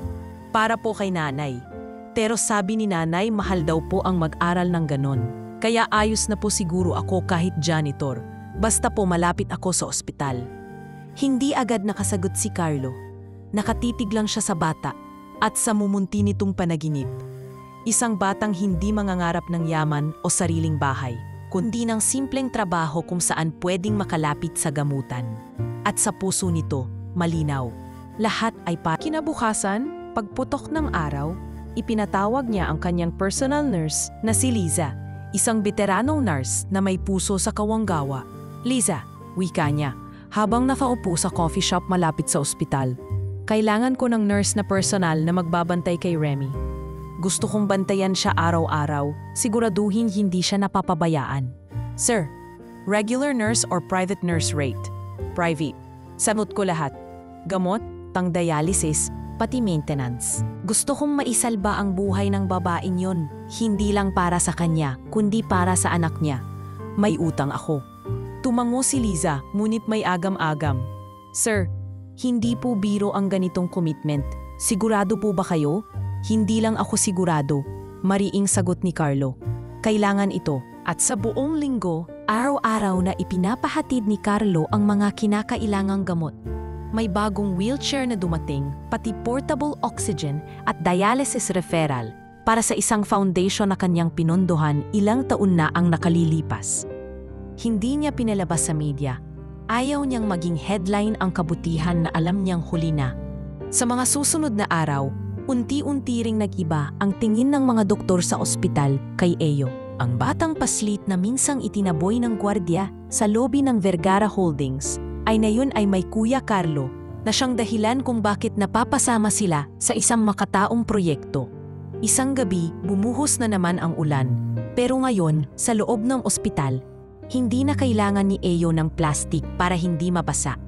Para po kay nanay. Pero sabi ni nanay mahal daw po ang mag-aral ng ganun. Kaya ayos na po siguro ako kahit janitor. Basta po malapit ako sa ospital." Hindi agad nakasagot si Carlo. Nakatitig lang siya sa bata at sa mumunti nitong panaginip. Isang batang hindi mangangarap ng yaman o sariling bahay, kundi ng simpleng trabaho kung saan pwedeng makalapit sa gamutan. At sa puso nito, malinaw. Lahat ay kinabukasan, pagputok ng araw, ipinatawag niya ang kanyang personal nurse na si Liza, isang veteranong nurse na may puso sa kawanggawa. "Liza," wika niya, habang nakaupo sa coffee shop malapit sa ospital. "Kailangan ko ng nurse na personal na magbabantay kay Remy. Gusto kong bantayan siya araw-araw, siguraduhin hindi siya napapabayaan." "Sir, regular nurse or private nurse rate?" "Private. Sagot ko lahat. Gamot, tang dialysis, pati maintenance. Gusto kong maisalba ang buhay ng babaeng yon, hindi lang para sa kanya, kundi para sa anak niya. May utang ako." Tumango si Liza, ngunit may agam-agam. Sir, hindi po biro ang ganitong commitment. Sigurado po ba kayo? Hindi lang ako sigurado. Mariing sagot ni Carlo. Kailangan ito. At sa buong linggo, araw-araw na ipinapahatid ni Carlo ang mga kinakailangang gamot. May bagong wheelchair na dumating, pati portable oxygen at dialysis referral para sa isang foundation na kanyang pinondohan ilang taon na ang nakalilipas. Hindi niya pinalabas sa media. Ayaw niyang maging headline ang kabutihan na alam niyang huli na. Sa mga susunod na araw, unti-unti ring nag-iba ang tingin ng mga doktor sa ospital kay Eyo. Ang batang paslit na minsang itinaboy ng gwardiya sa lobby ng Vergara Holdings ay ngayon ay may Kuya Carlo na siyang dahilan kung bakit napapasama sila sa isang makataong proyekto. Isang gabi, bumuhos na naman ang ulan. Pero ngayon, sa loob ng ospital, hindi na kailangan ni Eyo ng plastic para hindi mabasa.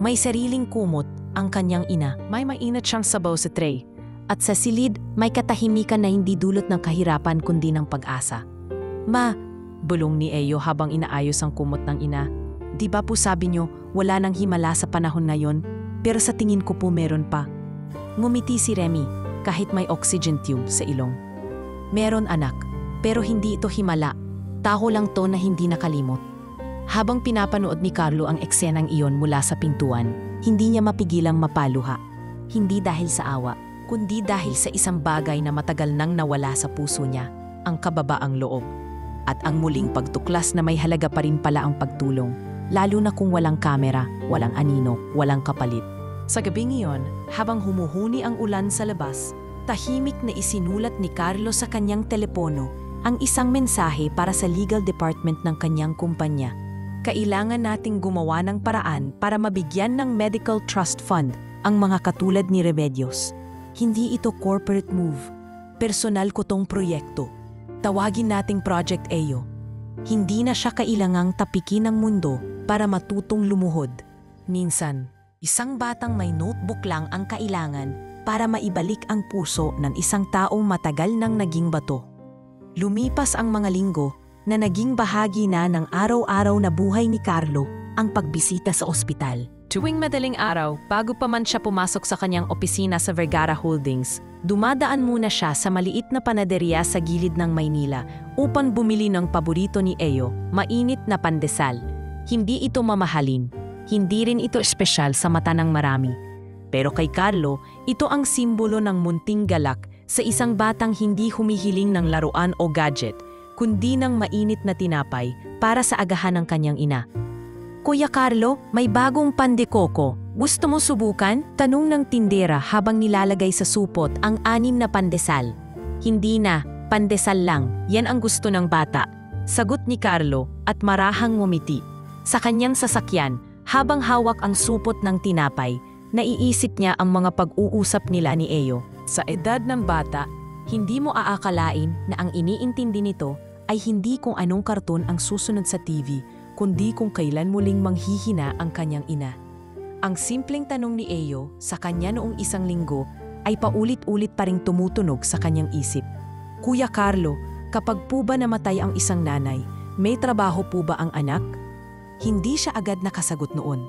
May sariling kumot ang kanyang ina. May mainit siyang sabaw sa tray. At sa silid, may katahimikan na hindi dulot ng kahirapan kundi ng pag-asa. Ma, bulong ni Eyo habang inaayos ang kumot ng ina. Di ba po sabi niyo, wala nang himala sa panahon na yon? Pero sa tingin ko po meron pa. Ngumiti si Remy kahit may oxygen tube sa ilong. Meron anak, pero hindi ito himala. Taho lang to na hindi nakalimot. Habang pinapanood ni Carlo ang eksenang iyon mula sa pintuan, hindi niya mapigilang mapaluha. Hindi dahil sa awa, kundi dahil sa isang bagay na matagal nang nawala sa puso niya, ang kababaang loob. At ang muling pagtuklas na may halaga pa rin pala ang pagtulong, lalo na kung walang kamera, walang anino, walang kapalit. Sa gabing iyon, habang humuhuni ang ulan sa labas, tahimik na isinulat ni Carlo sa kanyang telepono ang isang mensahe para sa legal department ng kanyang kumpanya. Kailangan nating gumawa ng paraan para mabigyan ng medical trust fund ang mga katulad ni Remedios. Hindi ito corporate move. Personal ko tong proyekto. Tawagin nating Project Eyo. Hindi na siya kailangang tapikin ng mundo para matutong lumuhod. Minsan, isang batang may notebook lang ang kailangan para maibalik ang puso ng isang taong matagal nang naging bato. Lumipas ang mga linggo na naging bahagi na ng araw-araw na buhay ni Carlo ang pagbisita sa ospital. Tuwing madaling araw, bago pa man siya pumasok sa kanyang opisina sa Vergara Holdings, dumadaan muna siya sa maliit na panaderya sa gilid ng Maynila upang bumili ng paborito ni Eyo, mainit na pandesal. Hindi ito mamahalin, hindi rin ito espesyal sa mata ng marami. Pero kay Carlo, ito ang simbolo ng munting galak sa isang batang hindi humihiling ng laruan o gadget, kundi ng mainit na tinapay para sa agahan ng kanyang ina. Kuya Carlo, may bagong pandekoko. Gusto mo subukan? Tanong ng tindera habang nilalagay sa supot ang 6 na pandesal. Hindi na, pandesal lang. Yan ang gusto ng bata. Sagot ni Carlo at marahang ngumiti. Sa kanyang sasakyan, habang hawak ang supot ng tinapay, naiisip niya ang mga pag-uusap nila ni Eyo. Sa edad ng bata, hindi mo aakalain na ang iniintindi nito ay hindi kung anong karton ang susunod sa TV, kundi kung kailan muling manghihina ang kanyang ina. Ang simpleng tanong ni Eyo sa kanya noong isang linggo ay paulit-ulit pa ring tumutunog sa kanyang isip. Kuya Carlo, kapag po ba namatay ang isang nanay, may trabaho po ba ang anak? Hindi siya agad nakasagot noon.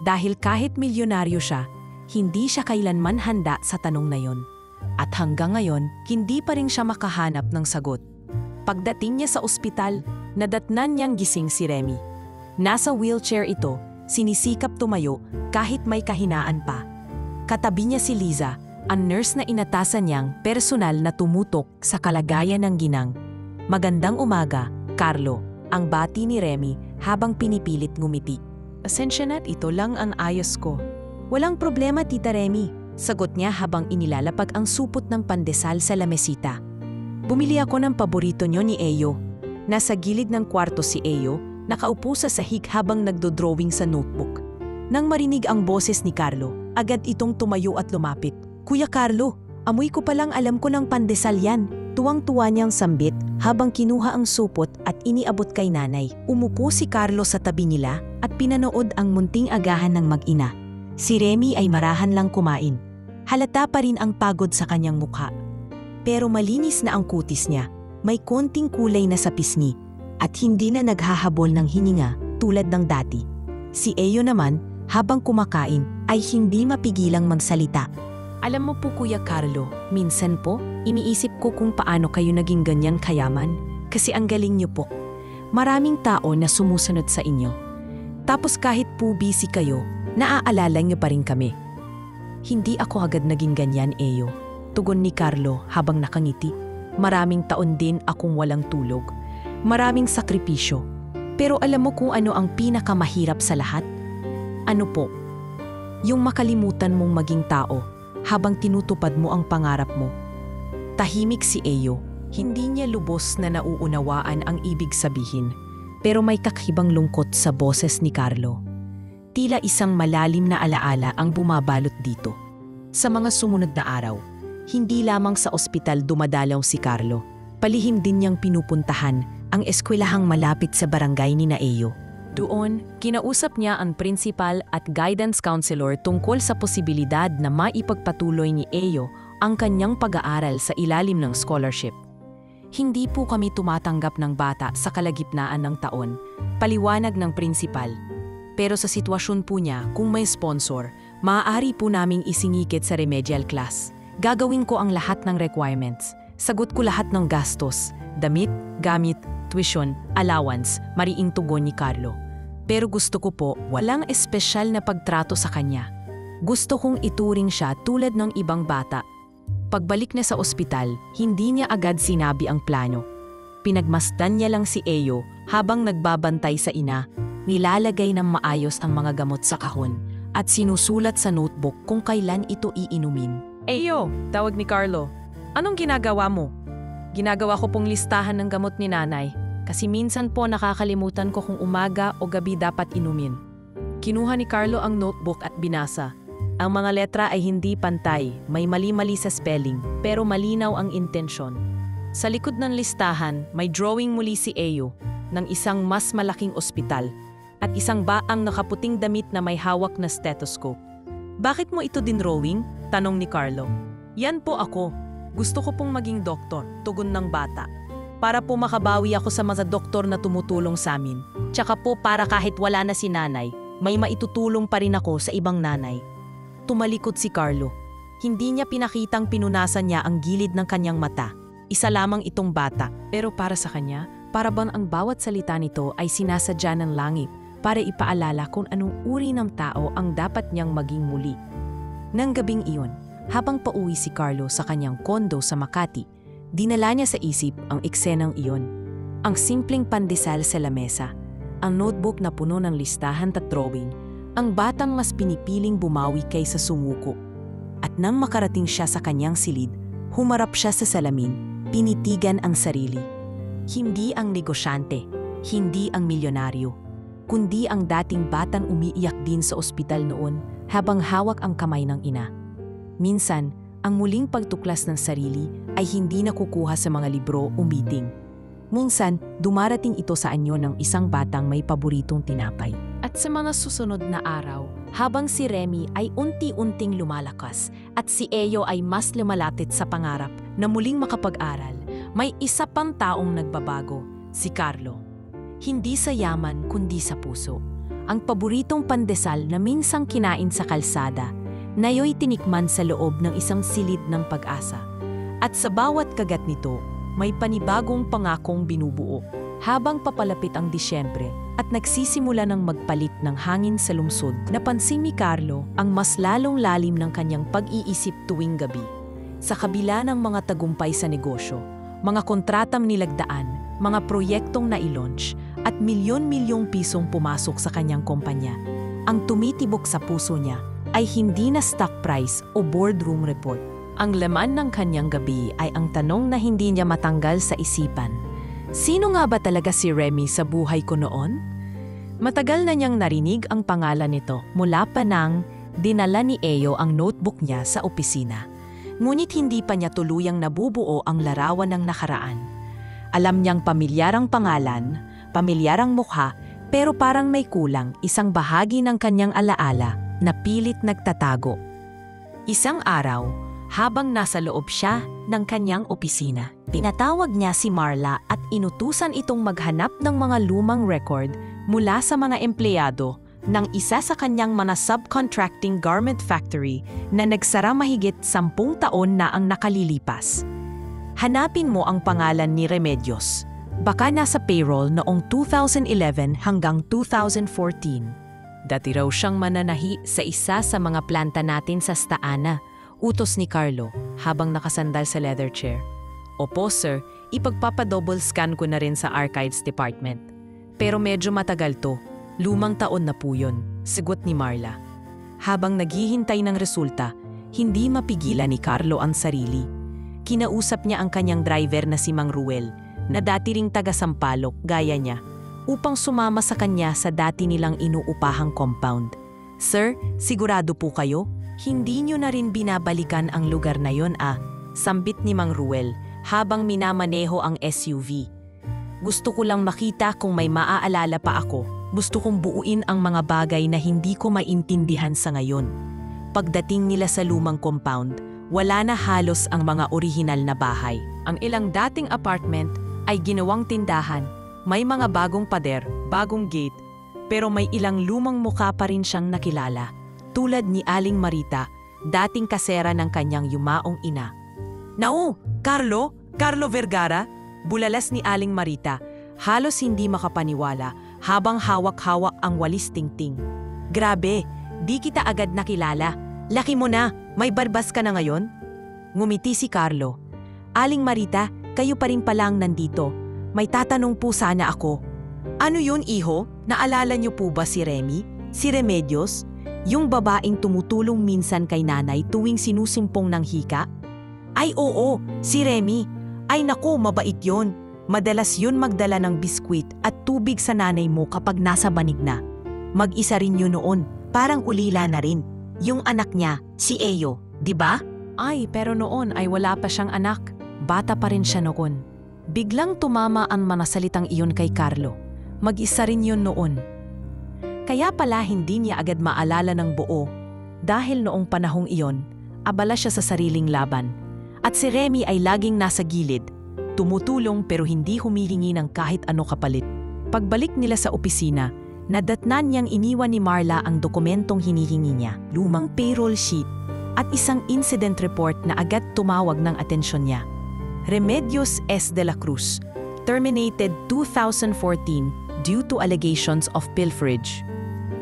Dahil kahit milyonaryo siya, hindi siya kailanman handa sa tanong na yon. At hanggang ngayon, hindi pa rin siya makahanap ng sagot. Pagdating niya sa ospital, nadatnan niyang gising si Remy. Nasa wheelchair ito, sinisikap tumayo kahit may kahinaan pa. Katabi niya si Liza, ang nurse na inatasan niyang personal na tumutok sa kalagayan ng ginang. Magandang umaga, Carlo, ang bati ni Remy habang pinipilit ngumiti. Asensya na't ito lang ang ayos ko. Walang problema, Tita Remy, sagot niya habang inilalapag ang supot ng pandesal sa lamesita. Bumili ako ng paborito niyo ni Eyo. Nasa gilid ng kwarto si Eyo, nakaupo sa sahig habang nagdodrawing sa notebook. Nang marinig ang boses ni Carlo, agad itong tumayo at lumapit. Kuya Carlo, amoy ko palang alam ko ng pandesal yan. Tuwang-tuwa niyang sambit habang kinuha ang supot at iniabot kay nanay. Umupo si Carlo sa tabi nila at pinanood ang munting agahan ng mag-ina. Si Remy ay marahan lang kumain. Halata pa rin ang pagod sa kanyang mukha. Pero malinis na ang kutis niya, may konting kulay na sa pisngi at hindi na naghahabol ng hininga tulad ng dati. Si Eyo naman, habang kumakain, ay hindi mapigilang magsalita. Alam mo po Kuya Carlo, minsan po, iniisip ko kung paano kayo naging ganyang kayaman. Kasi ang galing niyo po. Maraming tao na sumusunod sa inyo. Tapos kahit po busy kayo, naaalala niyo pa rin kami. Hindi ako agad naging ganyan, Eyo. Tugon ni Carlo habang nakangiti. Maraming taon din akong walang tulog. Maraming sakripisyo. Pero alam mo kung ano ang pinakamahirap sa lahat? Ano po? Yung makalimutan mong maging tao habang tinutupad mo ang pangarap mo. Tahimik si Eyo. Hindi niya lubos na nauunawaan ang ibig sabihin. Pero may kakibang lungkot sa boses ni Carlo. Tila isang malalim na alaala ang bumabalot dito. Sa mga sumunod na araw, hindi lamang sa ospital dumadalaw si Carlo. Palihim din niyang pinupuntahan ang eskwelahang malapit sa barangay ni Eyo. Doon, kinausap niya ang principal at guidance counselor tungkol sa posibilidad na maipagpatuloy ni Eyo ang kanyang pag-aaral sa ilalim ng scholarship. Hindi po kami tumatanggap ng bata sa kalagitnaan ng taon, paliwanag ng principal. Pero sa sitwasyon po niya, kung may sponsor, maaari po naming isingikit sa remedial class. Gagawin ko ang lahat ng requirements. Sagot ko lahat ng gastos, damit, gamit, tuition, allowance, mariing tugon ni Carlo. Pero gusto ko po, walang espesyal na pagtrato sa kanya. Gusto kong ituring siya tulad ng ibang bata. Pagbalik na sa ospital, hindi niya agad sinabi ang plano. Pinagmasdan niya lang si Eyo habang nagbabantay sa ina, nilalagay ng maayos ang mga gamot sa kahon at sinusulat sa notebook kung kailan ito iinumin. Eyo, tawag ni Carlo. Anong ginagawa mo? Ginagawa ko pong listahan ng gamot ni nanay kasi minsan po nakakalimutan ko kung umaga o gabi dapat inumin. Kinuha ni Carlo ang notebook at binasa. Ang mga letra ay hindi pantay, may mali-mali sa spelling, pero malinaw ang intensyon. Sa likod ng listahan, may drawing muli si Eyo ng isang mas malaking ospital at isang baang nakaputing damit na may hawak na stethoscope. Bakit mo ito dinrawing? Tanong ni Carlo. Yan po ako. Gusto ko pong maging doktor, tugon ng bata. Para po makabawi ako sa mga doktor na tumutulong sa amin. Tsaka po para kahit wala na si nanay, may maitutulong pa rin ako sa ibang nanay. Tumalikod si Carlo. Hindi niya pinakitang pinunasan niya ang gilid ng kanyang mata. Isa lamang itong bata. Pero para sa kanya, para bang ang bawat salita nito ay sinasadya ng langit para ipaalala kung anong uri ng tao ang dapat niyang maging muli. Nang gabing iyon, habang pauwi si Carlo sa kanyang kondo sa Makati, dinala niya sa isip ang eksenang iyon. Ang simpleng pandesal sa lamesa, ang notebook na puno ng listahan at drawing, ang batang mas pinipiling bumawi kaysa sumuko. At nang makarating siya sa kanyang silid, humarap siya sa salamin, pinitigan ang sarili. Hindi ang negosyante, hindi ang milyonaryo, kundi ang dating batang umiiyak din sa ospital noon habang hawak ang kamay ng ina. Minsan, ang muling pagtuklas ng sarili ay hindi nakukuha sa mga libro o meeting. Minsan, dumarating ito sa anyo ng isang batang may paboritong tinapay. At sa mga susunod na araw, habang si Remy ay unti-unting lumalakas at si Eyo ay mas lumalapit sa pangarap na muling makapag-aral, may isa pang taong nagbabago, si Carlo. Hindi sa yaman kundi sa puso. Ang paboritong pandesal na minsang kinain sa kalsada, nayo'y tinikman sa loob ng isang silid ng pag-asa. At sa bawat kagat nito, may panibagong pangakong binubuo. Habang papalapit ang Disyembre at nagsisimula ng magpalit ng hangin sa lungsod, napansin ni Carlo ang mas lalong lalim ng kanyang pag-iisip tuwing gabi. Sa kabila ng mga tagumpay sa negosyo, mga kontratang nilagdaan, mga proyektong na-ilaunch at milyon-milyong pisong pumasok sa kanyang kumpanya, ang tumitibok sa puso niya ay hindi na stock price o boardroom report. Ang laman ng kanyang gabi ay ang tanong na hindi niya matanggal sa isipan. Sino nga ba talaga si Remy sa buhay ko noon? Matagal na niyang narinig ang pangalan nito mula pa nang dinala ni Eyo ang notebook niya sa opisina. Ngunit hindi pa niya tuluyang nabubuo ang larawan ng nakaraan. Alam niyang pamilyarang pangalan, pamilyarang mukha, pero parang may kulang isang bahagi ng kanyang alaala na pilit nagtatago. Isang araw, habang nasa loob siya ng kanyang opisina, pinatawag niya si Marla at inutusan itong maghanap ng mga lumang record mula sa mga empleyado ng isa sa kanyang mga subcontracting garment factory na nagsara mahigit 10 taon na ang nakalilipas. Hanapin mo ang pangalan ni Remedios. Baka nasa payroll noong 2011 hanggang 2014. Dati raw siyang mananahi sa isa sa mga planta natin sa Staana, utos ni Carlo habang nakasandal sa leather chair. Opo sir, ipagpapadouble scan ko na rin sa archives department. Pero medyo matagal to, lumang taon na po yun, sagot ni Marla. Habang naghihintay ng resulta, hindi mapigilan ni Carlo ang sarili. Kinausap niya ang kanyang driver na si Mang Ruel, na dati ring taga Sampaloc gaya niya, upang sumama sa kanya sa dati nilang inuupahang compound. Sir, sigurado po kayo? Hindi niyo na rin binabalikan ang lugar na yon sambit ni Mang Ruel habang minamaneho ang SUV. Gusto ko lang makita kung may maaalala pa ako. Gusto kong buuin ang mga bagay na hindi ko maintindihan sa ngayon. Pagdating nila sa lumang compound, wala na halos ang mga orihinal na bahay. Ang ilang dating apartment ay ginawang tindahan. May mga bagong pader, bagong gate, pero may ilang lumang mukha pa rin siyang nakilala. Tulad ni Aling Marita, dating kasera ng kanyang yumaong ina. Nao, Carlo? Carlo Vergara? Bulalas ni Aling Marita, halos hindi makapaniwala habang hawak-hawak ang walis tingting. Grabe, di kita agad nakilala. Laki mo na, may barbas ka na ngayon? Ngumiti si Carlo. Aling Marita, kayo pa rin palang nandito. May tatanong po sana ako. Ano yun, iho? Naalala niyo po ba si Remy? Si Remedios? Yung babaeng tumutulong minsan kay nanay tuwing sinusumpong ng hika? Ay oo, si Remy. Ay naku, mabait yon. Madalas yun magdala ng biskwit at tubig sa nanay mo kapag nasa banig na. Mag-isa rin yun noon, parang ulila na rin. Yung anak niya, si Eyo, di ba? Ay, pero noon ay wala pa siyang anak. Bata pa rin siya noon. Biglang tumama ang manasalitang iyon kay Carlo. Mag-isa rin yun noon. Kaya pala hindi niya agad maalala ng buo. Dahil noong panahong iyon, abala siya sa sariling laban. At si Remy ay laging nasa gilid, tumutulong pero hindi humihingi ng kahit ano kapalit. Pagbalik nila sa opisina, nadatnan niyang iniwan ni Marla ang dokumentong hinihingi niya, lumang payroll sheet at isang incident report na agad tumawag ng atensyon niya. Remedios S. de la Cruz, terminated 2014 due to allegations of pilferage.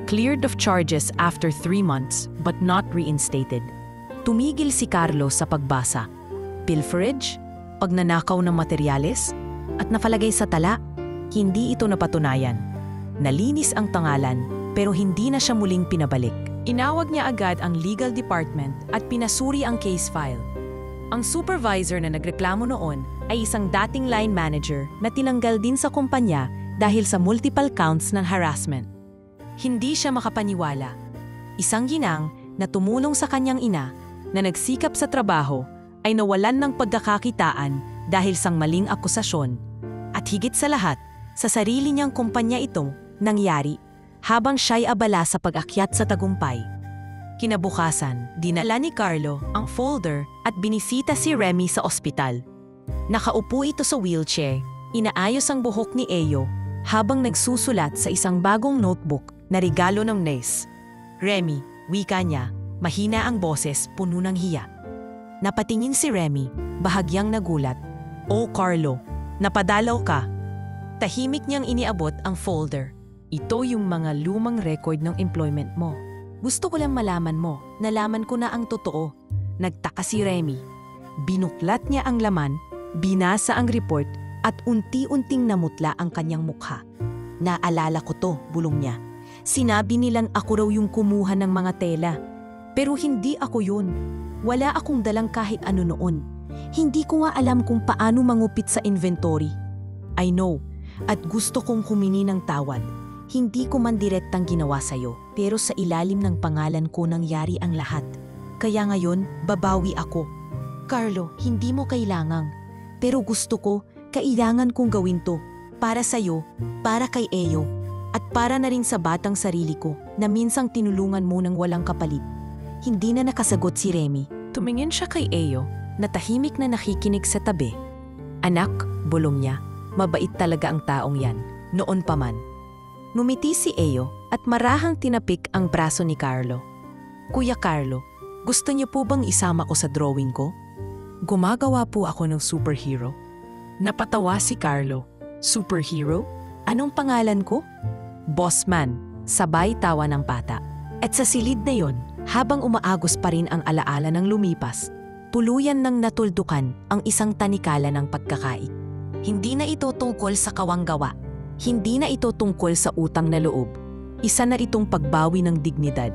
Cleared of charges after 3 months but not reinstated. Tumigil si Carlo sa pagbasa. Pilferage? Pagnanakaw ng materyales? At napalagay sa tala? Hindi ito napatunayan. Nalinis ang tangalan pero hindi na siya muling pinabalik. Inawag niya agad ang legal department at pinasuri ang case file. Ang supervisor na nagreklamo noon ay isang dating line manager na tinanggal din sa kumpanya dahil sa multiple counts ng harassment. Hindi siya makapaniwala. Isang ginang na tumulong sa kanyang ina na nagsikap sa trabaho ay nawalan ng pagkakakitaan dahil sa maling akusasyon. At higit sa lahat, sa sarili niyang kumpanya itong nangyari habang siya'y abala sa pag-akyat sa tagumpay. Kinabukasan, dinala ni Carlo ang folder at binisita si Remy sa ospital. Nakaupo ito sa wheelchair, inaayos ang buhok ni Eyo habang nagsusulat sa isang bagong notebook na regalo ng nurse. Remy, wika niya, mahina ang boses, puno ng hiya. Napatingin si Remy, bahagyang nagulat. Oh Carlo, napadalaw ka. Tahimik niyang iniabot ang folder. Ito yung mga lumang record ng employment mo. Gusto ko lang malaman mo, nalaman ko na ang totoo. Nagtaka si Remy. Binuklat niya ang laman, binasa ang report at unti-unting namutla ang kanyang mukha. Naalala ko to, bulong niya. Sinabi nilang ako raw yung kumuha ng mga tela. Pero hindi ako yun. Wala akong dalang kahit ano noon. Hindi ko nga alam kung paano mangupit sa inventory. I know, at gusto kong humingi ng tawad. Hindi ko man direktang ginawa sa'yo, pero sa ilalim ng pangalan ko nangyari ang lahat. Kaya ngayon, babawi ako. Carlo, hindi mo kailangang. Pero gusto ko, kailangan kong gawin to. Para sa'yo, para kay Eyo, at para na rin sa batang sarili ko na minsang tinulungan mo ng walang kapalit. Hindi na nakasagot si Remy. Tumingin siya kay Eyo na tahimik na nakikinig sa tabi. Anak, bulong niya, mabait talaga ang taong yan, noon pa man. Ngumiti si Eyo at marahang tinapik ang braso ni Carlo. Kuya Carlo, gusto niyo po bang isama ko sa drawing ko? Gumagawa po ako ng superhero. Napatawa si Carlo. Superhero? Anong pangalan ko? Bossman, sabay tawa ng bata. At sa silid na yon, habang umaagos pa rin ang alaala ng lumipas, tuluyan ng natuldukan ang isang tanikala ng pagkakait. Hindi na ito tungkol sa kawanggawa. Hindi na ito tungkol sa utang na loob. Isa na itong pagbawi ng dignidad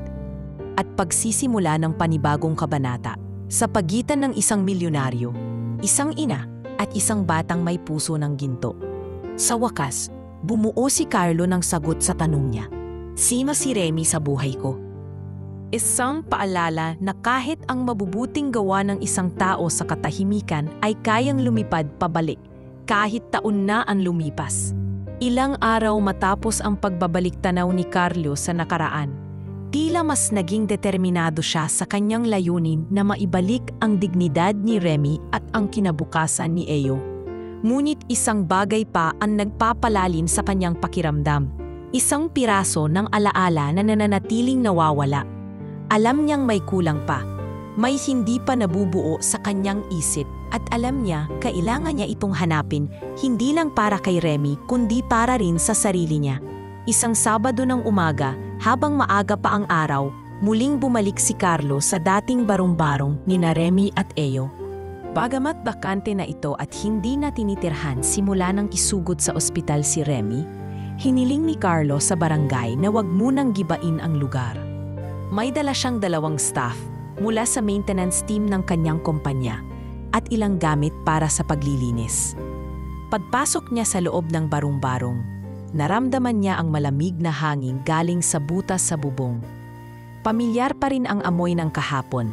at pagsisimula ng panibagong kabanata sa pagitan ng isang milyonaryo, isang ina at isang batang may puso ng ginto. Sa wakas, bumuo si Carlo ng sagot sa tanong niya. Sino si Remy sa buhay ko? Isang paalala na kahit ang mabubuting gawa ng isang tao sa katahimikan ay kayang lumipad pabalik kahit taon na ang lumipas. Ilang araw matapos ang pagbabalik-tanaw ni Carlo sa nakaraan, tila mas naging determinado siya sa kanyang layunin na maibalik ang dignidad ni Remy at ang kinabukasan ni Eyo. Ngunit isang bagay pa ang nagpapalalim sa kanyang pakiramdam. Isang piraso ng alaala na nananatiling nawawala. Alam niyang may kulang pa. May hindi pa nabubuo sa kanyang isip at alam niya kailangan niya itong hanapin hindi lang para kay Remy kundi para rin sa sarili niya. Isang Sabado ng umaga habang maaga pa ang araw, muling bumalik si Carlo sa dating barong-barong ni na Remy at Eyo. Bagamat bakante na ito at hindi na tinitirhan simula nang isugod sa ospital si Remy, hiniling ni Carlo sa barangay na wag munang gibain ang lugar. May dala siyang 2 staff mula sa maintenance team ng kanyang kumpanya at ilang gamit para sa paglilinis. Pagpasok niya sa loob ng barong-barong, naramdaman niya ang malamig na hangin galing sa butas sa bubong. Pamilyar pa rin ang amoy ng kahapon,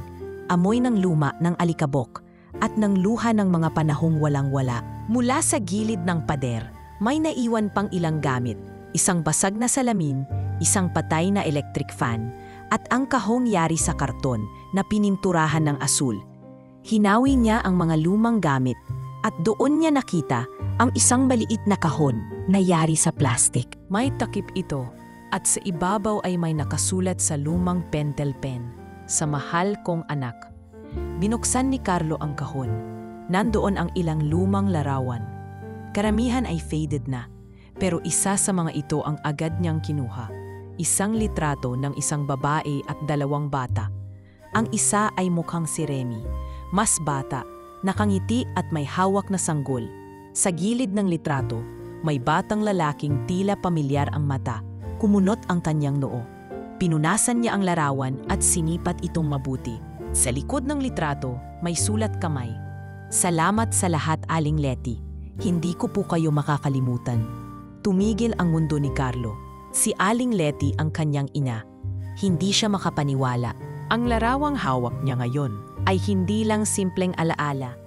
amoy ng luma ng alikabok at ng luha ng mga panahong walang-wala. Mula sa gilid ng pader, may naiwan pang ilang gamit, isang basag na salamin, isang patay na electric fan, at ang kahong yari sa karton na pininturahan ng asul. Hinawi niya ang mga lumang gamit at doon niya nakita ang isang maliit na kahon na yari sa plastik. May takip ito at sa ibabaw ay may nakasulat sa lumang pentel pen, "Sa mahal kong anak." Binuksan ni Carlo ang kahon. Nandoon ang ilang lumang larawan. Karamihan ay faded na, pero isa sa mga ito ang agad niyang kinuha. Isang litrato ng isang babae at 2 bata. Ang isa ay mukhang si Remy, mas bata, nakangiti at may hawak na sanggol. Sa gilid ng litrato, may batang lalaking tila pamilyar ang mata, kumunot ang kanyang noo. Pinunasan niya ang larawan at sinipat itong mabuti. Sa likod ng litrato, may sulat kamay. "Salamat sa lahat, Aling Letty. Hindi ko po kayo makakalimutan." Tumigil ang mundo ni Carlo. Si Aling Letty ang kanyang ina. Hindi siya makapaniwala. Ang larawang hawak niya ngayon ay hindi lang simpleng alaala.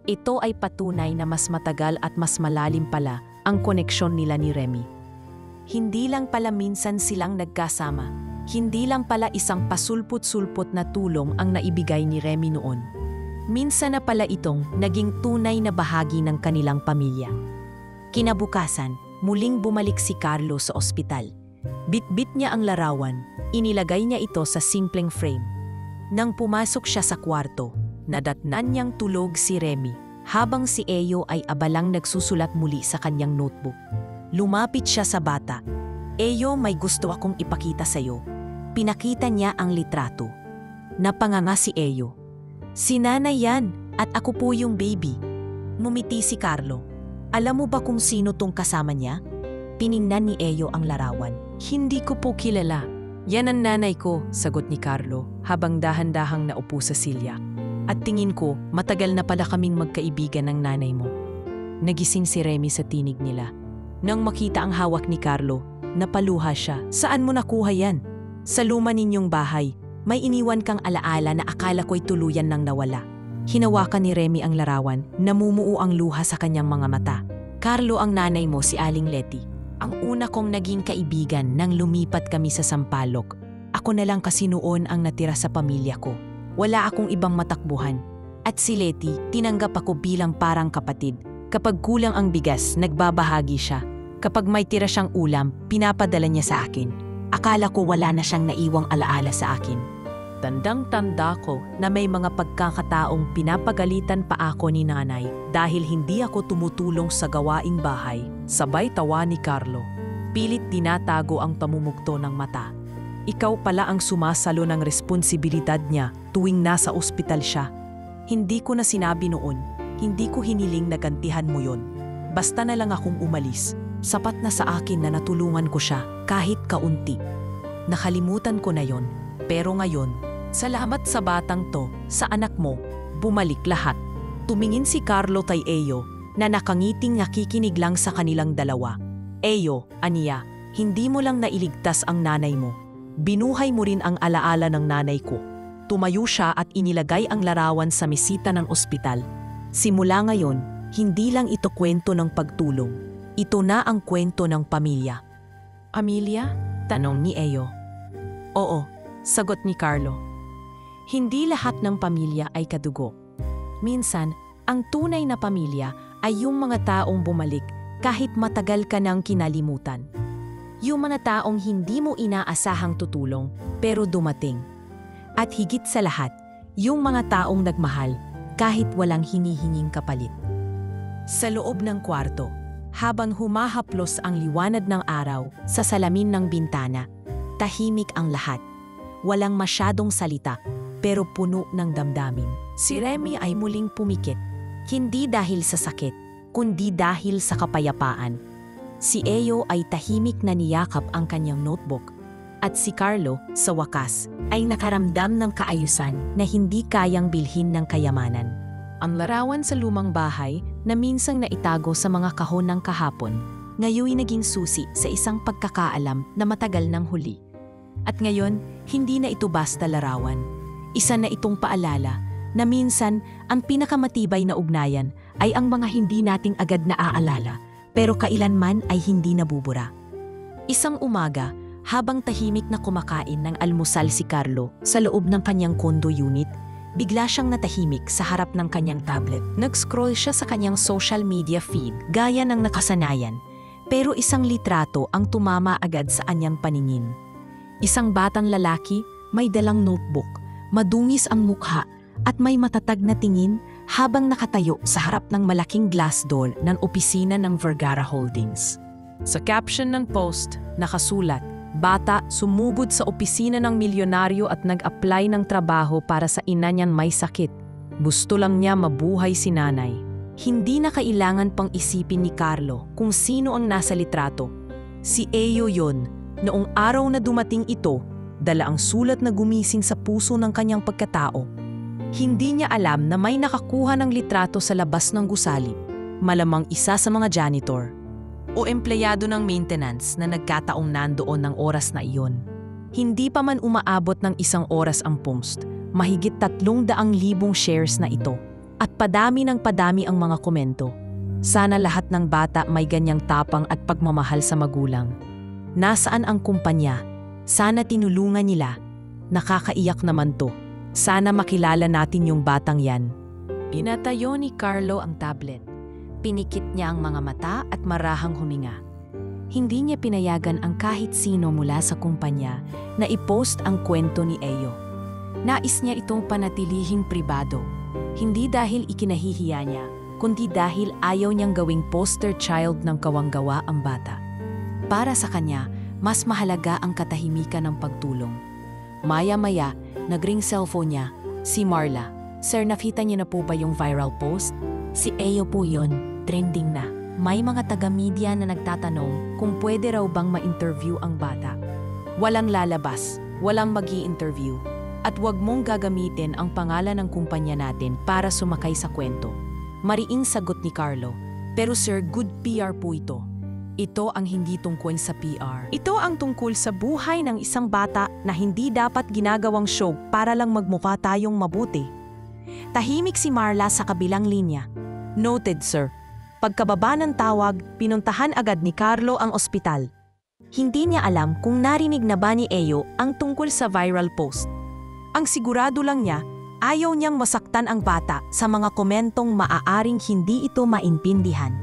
Ito ay patunay na mas matagal at mas malalim pala ang koneksyon nila ni Remy. Hindi lang pala minsan silang nagkasama. Hindi lang pala isang pasulput-sulput na tulong ang naibigay ni Remy noon. Minsan na pala itong naging tunay na bahagi ng kanilang pamilya. Kinabukasan, muling bumalik si Carlo sa ospital. Bitbit niya ang larawan, inilagay niya ito sa simpleng frame. Nang pumasok siya sa kwarto, nadatnan niyang tulog si Remy, habang si Eyo ay abalang nagsusulat muli sa kanyang notebook. Lumapit siya sa bata. "Eyo, may gusto akong ipakita sa'yo." Pinakita niya ang litrato. Napanganga si Eyo. "Si nanay yan, at ako po yung baby." Ngumiti si Carlo. "Alam mo ba kung sino tong kasama niya?" Tiningnan ni Eyo ang larawan. "Hindi ko po kilala." "Yan ang nanay ko," sagot ni Carlo habang dahan-dahang naupo sa silya. "At tingin ko, matagal na pala kaming magkaibigan ng nanay mo." Nagising si Remy sa tinig nila. Nang makita ang hawak ni Carlo, napaluha siya. "Saan mo nakuha yan?" "Sa luma ninyong bahay. May iniwan kang alaala na akala ko'y tuluyan nang nawala." Hinawakan ni Remy ang larawan, namumuo ang luha sa kanyang mga mata. "Carlo, ang nanay mo si Aling Letty. Ang una kong naging kaibigan nang lumipat kami sa Sampaloc. Ako na lang kasi noon ang natira sa pamilya ko. Wala akong ibang matakbuhan. At si Letty, tinanggap ako bilang parang kapatid. Kapag kulang ang bigas, nagbabahagi siya. Kapag may tira siyang ulam, pinapadala niya sa akin. Akala ko wala na siyang naiwang alaala sa akin. Tandang-tanda ko na may mga pagkakataong pinapagalitan pa ako ni nanay dahil hindi ako tumutulong sa gawaing bahay. Sabay tawa ni Carlo. Pilit tinatago ang pamumugto ng mata. Ikaw pala ang sumasalo ng responsibilidad niya tuwing nasa ospital siya. Hindi ko na sinabi noon, hindi ko hiniling na gantihan mo yon. Basta na lang akong umalis. Sapat na sa akin na natulungan ko siya kahit kaunti. Nakalimutan ko na yon, pero ngayon, salamat sa batang to, sa anak mo, bumalik lahat. Tumingin si Carlo kay Eyo na nakangiting nakikinig lang sa kanilang dalawa. Eyo, aniya, hindi mo lang nailigtas ang nanay mo. Binuhay mo rin ang alaala ng nanay ko. Tumayo siya at inilagay ang larawan sa mesita ng ospital. Simula ngayon, hindi lang ito kwento ng pagtulong. Ito na ang kwento ng pamilya. Amelia? Tanong ni Eyo. Oo, sagot ni Carlo. Hindi lahat ng pamilya ay kadugo. Minsan, ang tunay na pamilya ay yung mga taong bumalik kahit matagal ka nang kinalimutan. Yung mga taong hindi mo inaasahang tutulong pero dumating. At higit sa lahat, yung mga taong nagmahal kahit walang hinihinging kapalit. Sa loob ng kwarto, habang humahaplos ang liwanag ng araw sa salamin ng bintana, tahimik ang lahat. Walang masyadong salita, pero puno ng damdamin. Si Remy ay muling pumikit, hindi dahil sa sakit, kundi dahil sa kapayapaan. Si Eyo ay tahimik na niyakap ang kanyang notebook, at si Carlo, sa wakas, ay nakaramdam ng kaayusan na hindi kayang bilhin ng kayamanan. Ang larawan sa lumang bahay na minsang naitago sa mga kahon ng kahapon, ngayon naging susi sa isang pagkakaalam na matagal nang huli. At ngayon, hindi na ito basta larawan. Isa na itong paalala na minsan ang pinakamatibay na ugnayan ay ang mga hindi nating agad naaalala, pero kailanman ay hindi nabubura. Isang umaga, habang tahimik na kumakain ng almusal si Carlo sa loob ng kanyang condo unit, bigla siyang natahimik sa harap ng kanyang tablet. Nag-scroll siya sa kanyang social media feed gaya ng nakasanayan, pero isang litrato ang tumama agad sa kanyang paningin. Isang batang lalaki, may dalang notebook, madungis ang mukha at may matatag na tingin habang nakatayo sa harap ng malaking glass door ng opisina ng Vergara Holdings. Sa caption ng post, nakasulat, "Bata sumugod sa opisina ng milyonaryo at nag-apply ng trabaho para sa ina niyan may sakit. Gusto lang niya mabuhay si nanay." Hindi na kailangan pang isipin ni Carlo kung sino ang nasa litrato. Si Eyo yon. Noong araw na dumating ito, dala ang sulat na gumising sa puso ng kanyang pagkatao. Hindi niya alam na may nakakuha ng litrato sa labas ng gusali. Malamang isa sa mga janitor o empleyado ng maintenance na nagkataong nandoon ng oras na iyon. Hindi pa man umaabot ng 1 oras ang post, mahigit 300,000 shares na ito. At padami ng padami ang mga komento. Sana lahat ng bata may ganyang tapang at pagmamahal sa magulang. Nasaan ang kumpanya? Sana tinulungan nila. Nakakaiyak naman to. Sana makilala natin yung batang yan. Pinatayo ni Carlo ang tablet. Pinikit niya ang mga mata at marahang huminga. Hindi niya pinayagan ang kahit sino mula sa kumpanya na i-post ang kwento ni Eyo. Nais niya itong panatilihing pribado. Hindi dahil ikinahihiya niya, kundi dahil ayaw niyang gawing poster child ng kawanggawa ang bata. Para sa kanya, mas mahalaga ang katahimikan ng pagtulong. Maya-maya, nagring cellphone niya, si Marla. "Sir, nakita niyo na po ba yung viral post?" "Si Eyo po yun, trending na. May mga taga-media na nagtatanong kung pwede raw bang ma-interview ang bata. Walang lalabas, walang magi-interview. At huwag mong gagamitin ang pangalan ng kumpanya natin para sumakay sa kwento." Mariing sagot ni Carlo, "Pero sir, good PR po ito." Ito ang hindi tungkol sa PR. Ito ang tungkol sa buhay ng isang bata na hindi dapat ginagawang show para lang magmukha tayong mabuti. Tahimik si Marla sa kabilang linya. "Noted, sir." Pagkababa ng tawag, pinuntahan agad ni Carlo ang ospital. Hindi niya alam kung narinig na ba ni Eyo ang tungkol sa viral post. Ang sigurado lang niya, ayaw niyang masaktan ang bata sa mga komentong maaaring hindi ito maintindihan.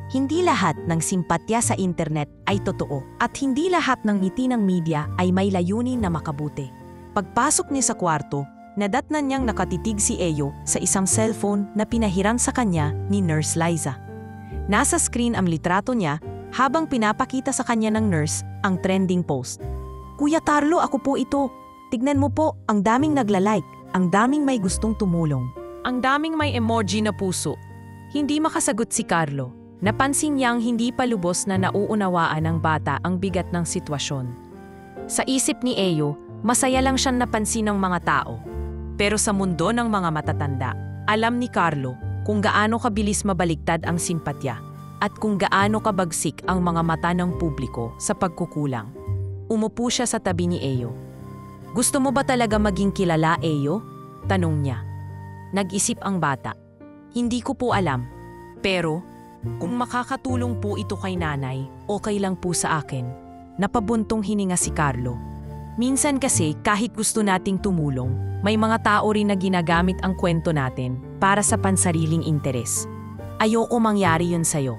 Hindi lahat ng simpatya sa internet ay totoo at hindi lahat ng ngiti ng media ay may layunin na makabuti. Pagpasok niya sa kwarto, nadatnan niyang nakatitig si Eyo sa isang cellphone na pinahiran sa kanya ni Nurse Liza. Nasa screen ang litrato niya habang pinapakita sa kanya ng nurse ang trending post. "Kuya Tarlo, ako po ito. Tignan mo po, ang daming nagla-like, ang daming may gustong tumulong." Ang daming may emoji na puso. Hindi makasagot si Carlo. Napansin niyang hindi pa lubos na nauunawaan ng bata ang bigat ng sitwasyon. Sa isip ni Eyo, masaya lang siyang napansin ng mga tao. Pero sa mundo ng mga matatanda, alam ni Carlo kung gaano kabilis mabaligtad ang simpatya at kung gaano kabagsik ang mga mata ng publiko sa pagkukulang. Umupo siya sa tabi ni Eyo. "Gusto mo ba talaga maging kilala, Eyo?" tanong niya. Nag-isip ang bata. "Hindi ko po alam. Pero kung makakatulong po ito kay nanay, okay lang po sa akin." Napabuntong hininga si Carlo. Minsan kasi kahit gusto nating tumulong, may mga tao rin na ginagamit ang kwento natin para sa pansariling interes. Ayoko mangyari yun sa'yo.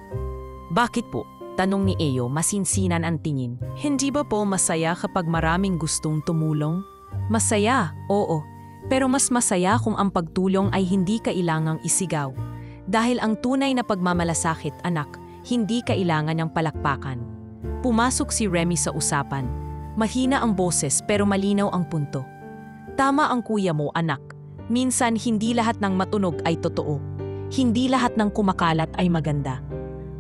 "Bakit po?" tanong ni Eyo masinsinan ang tingin. "Hindi ba po masaya kapag maraming gustong tumulong?" "Masaya, oo. Pero mas masaya kung ang pagtulong ay hindi kailangang isigaw. Dahil ang tunay na pagmamalasakit, anak, hindi kailangan ng palakpakan." Pumasok si Remy sa usapan. Mahina ang boses pero malinaw ang punto. "Tama ang kuya mo, anak. Minsan hindi lahat ng matunog ay totoo. Hindi lahat ng kumakalat ay maganda.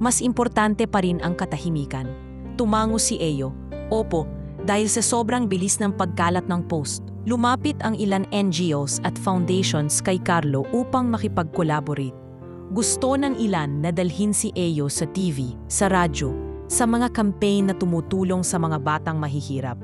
Mas importante pa rin ang katahimikan." Tumango si Eyo. "Opo, dahil sa sobrang bilis ng pagkalat ng post, lumapit ang ilan NGOs at foundations kay Carlo upang makipag-collaborate. Gusto ng ilan na dalhin si Eyo sa TV, sa radyo, sa mga campaign na tumutulong sa mga batang mahihirap.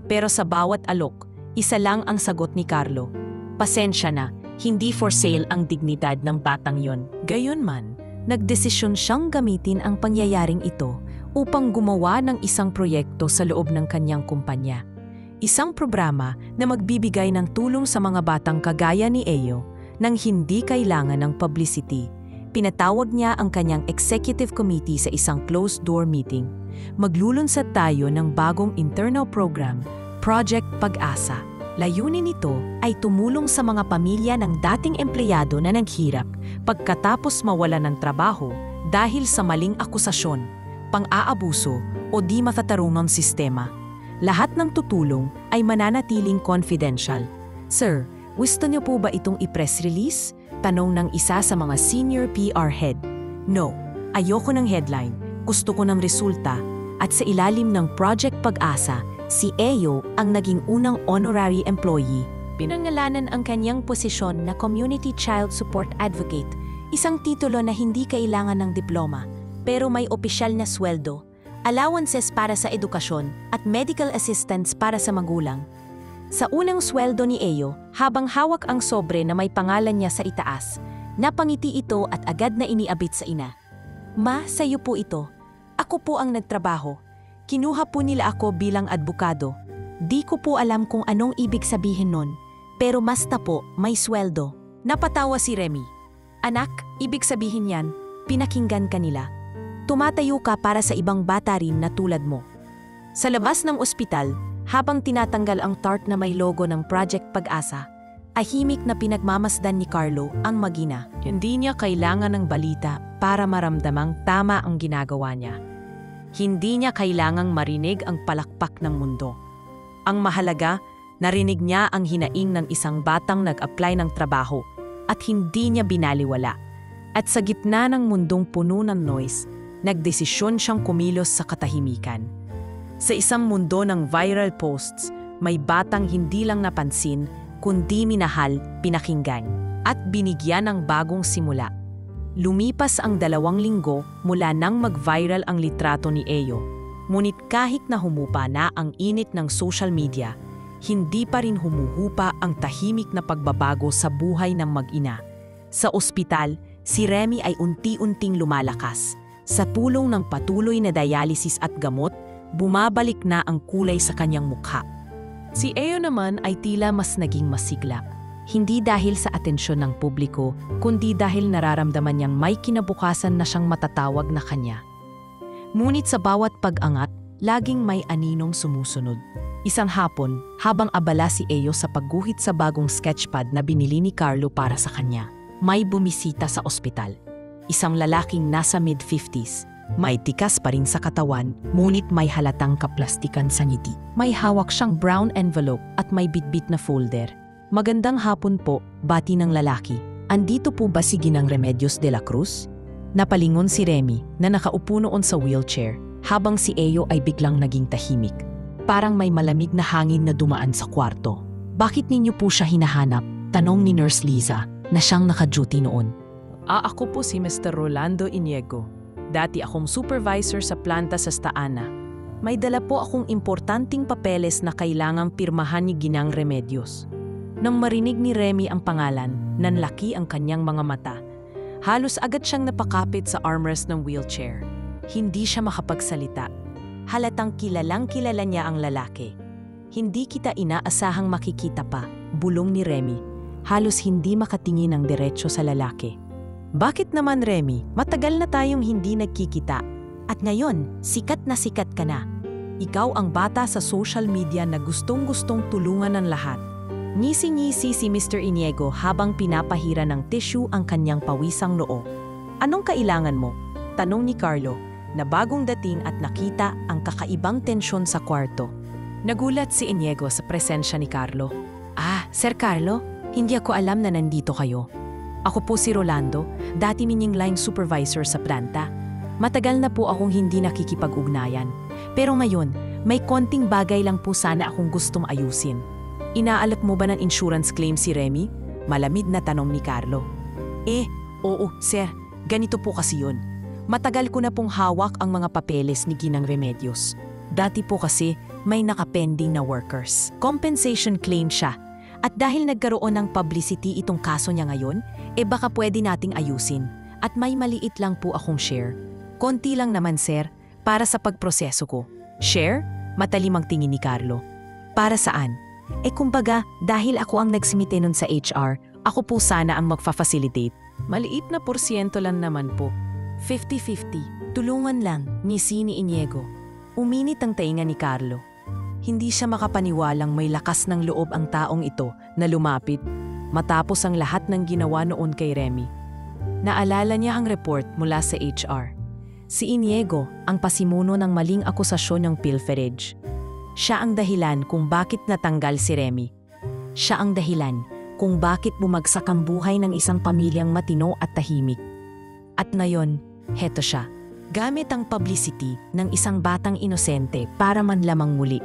Pero sa bawat alok, isa lang ang sagot ni Carlo. Pasensya na, hindi for sale ang dignidad ng batang yon. Gayunman, nagdesisyon siyang gamitin ang pangyayaring ito upang gumawa ng isang proyekto sa loob ng kanyang kumpanya. Isang programa na magbibigay ng tulong sa mga batang kagaya ni Eyo nang hindi kailangan ng publicity. Pinatawag niya ang kanyang executive committee sa isang closed-door meeting. Maglulunsad tayo ng bagong internal program, Project Pag-asa. Layunin nito ay tumulong sa mga pamilya ng dating empleyado na naghirap pagkatapos mawala ng trabaho dahil sa maling akusasyon, pang-aabuso o di matatarungang sistema. Lahat ng tutulong ay mananatiling confidential. "Sir, gusto niyo po ba itong i-press release?" tanong ng isa sa mga senior PR head. "No, ayoko ng headline. Gusto ko ng resulta." At sa ilalim ng Project Pag-asa, si Eyo ang naging unang honorary employee. Pinangalanan ang kanyang posisyon na Community Child Support Advocate, isang titulo na hindi kailangan ng diploma, pero may opisyal na sweldo, allowances para sa edukasyon at medical assistance para sa magulang. Sa unang sweldo ni Eyo, habang hawak ang sobre na may pangalan niya sa itaas, napangiti ito at agad na iniabit sa ina. "Ma, sa'yo po ito. Ako po ang nagtrabaho. Kinuha po nila ako bilang adbukado. Di ko po alam kung anong ibig sabihin nun, pero basta po may sweldo." Napatawa si Remy. "Anak, ibig sabihin yan, pinakinggan ka nila. Tumatayo ka para sa ibang bata rin na tulad mo." Sa labas ng ospital, habang tinatanggal ang tart na may logo ng Project Pag-asa, ahimik na pinagmamasdan ni Carlo ang magina. Hindi niya kailangan ng balita para maramdamang tama ang ginagawa niya. Hindi niya kailangang marinig ang palakpak ng mundo. Ang mahalaga, narinig niya ang hinaing ng isang batang nag-apply ng trabaho at hindi niya binaliwala. At sa gitna ng mundong puno ng noise, nagdesisyon siyang kumilos sa katahimikan. Sa isang mundo ng viral posts, may batang hindi lang napansin, kundi minahal, pinakinggan, at binigyan ng bagong simula. Lumipas ang 2 linggo mula nang mag-viral ang litrato ni Eyo. Ngunit kahit na humupa na ang init ng social media, hindi pa rin humuhupa ang tahimik na pagbabago sa buhay ng mag-ina. Sa ospital, si Remy ay unti-unting lumalakas. Sa tulong ng patuloy na dialysis at gamot, bumabalik na ang kulay sa kanyang mukha. Si Eyo naman ay tila mas naging masigla. Hindi dahil sa atensyon ng publiko, kundi dahil nararamdaman niyang may kinabukasan na siyang matatawag na kanya. Ngunit sa bawat pag-angat, laging may aninong sumusunod. Isang hapon, habang abala si Eyo sa pagguhit sa bagong sketchpad na binili ni Carlo para sa kanya, may bumisita sa ospital. Isang lalaking nasa mid-50s. May tikas pa rin sa katawan, ngunit may halatang kaplastikan sa ngiti. May hawak siyang brown envelope at may bitbit na folder. Magandang hapon po, bati ng lalaki. Andito po ba si Ginang Remedios de la Cruz? Napalingon si Remy na nakaupo noon sa wheelchair habang si Eyo ay biglang naging tahimik. Parang may malamig na hangin na dumaan sa kwarto. Bakit ninyo po siya hinahanap? Tanong ni Nurse Liza na siyang naka-duty noon. Ako po si Mr. Rolando Iniego. Dati akong supervisor sa planta sa Staana. May dala po akong importanteng papeles na kailangang pirmahan ni Ginang Remedios. Nang marinig ni Remy ang pangalan, nanlaki ang kanyang mga mata. Halos agad siyang napakapit sa armrest ng wheelchair. Hindi siya makapagsalita. Halatang kilalang-kilala niya ang lalaki. Hindi kita inaasahang makikita pa, bulong ni Remy. Halos hindi makatingin ng diretso sa lalaki. Bakit naman Remy? Matagal na tayong hindi nagkikita. At ngayon, sikat ka na. Ikaw ang bata sa social media na gustong-gustong tulungan ng lahat. Ngisi-ngisi si Mr. Iniego habang pinapahira ng tissue ang kanyang pawisang noo. Anong kailangan mo? Tanong ni Carlo, na bagong dating at nakita ang kakaibang tensyon sa kwarto. Nagulat si Iniego sa presensya ni Carlo. Sir Carlo, hindi ako alam na nandito kayo. Ako po si Rolando, dati ninyong line supervisor sa planta. Matagal na po akong hindi nakikipag-ugnayan. Pero ngayon, may konting bagay lang po sana akong gustong ayusin. Inaalap mo ba ng insurance claim si Remy? Malamig na tanong ni Carlo. Oo, sir. Ganito po kasi yun. Matagal ko na pong hawak ang mga papeles ni Ginang Remedios. Dati po kasi may nakapending na workers. Compensation claim siya. At dahil nagkaroon ng publicity itong kaso niya ngayon, baka pwede nating ayusin. At may maliit lang po akong share. Konti lang naman sir, para sa pagproseso ko. Share? Matalimang tingin ni Carlo. Para saan? Kumbaga, dahil ako ang nagsimite nun sa HR, ako po sana ang magfa-facilitate. Maliit na porsyento lang naman po. 50-50. Tulungan lang, ngisi ni Iniego. Uminit ang tainga ni Carlo. Hindi siya makapaniwalang may lakas ng loob ang taong ito na lumapit matapos ang lahat ng ginawa noon kay Remy. Naalala niya ang report mula sa HR. Si Iniego ang pasimuno ng maling akusasyon ng pilferage. Siya ang dahilan kung bakit natanggal si Remy. Siya ang dahilan kung bakit bumagsak ang buhay ng isang pamilyang matino at tahimik. At ngayon, heto siya. Gamit ang publicity ng isang batang inosente para manlamang muli.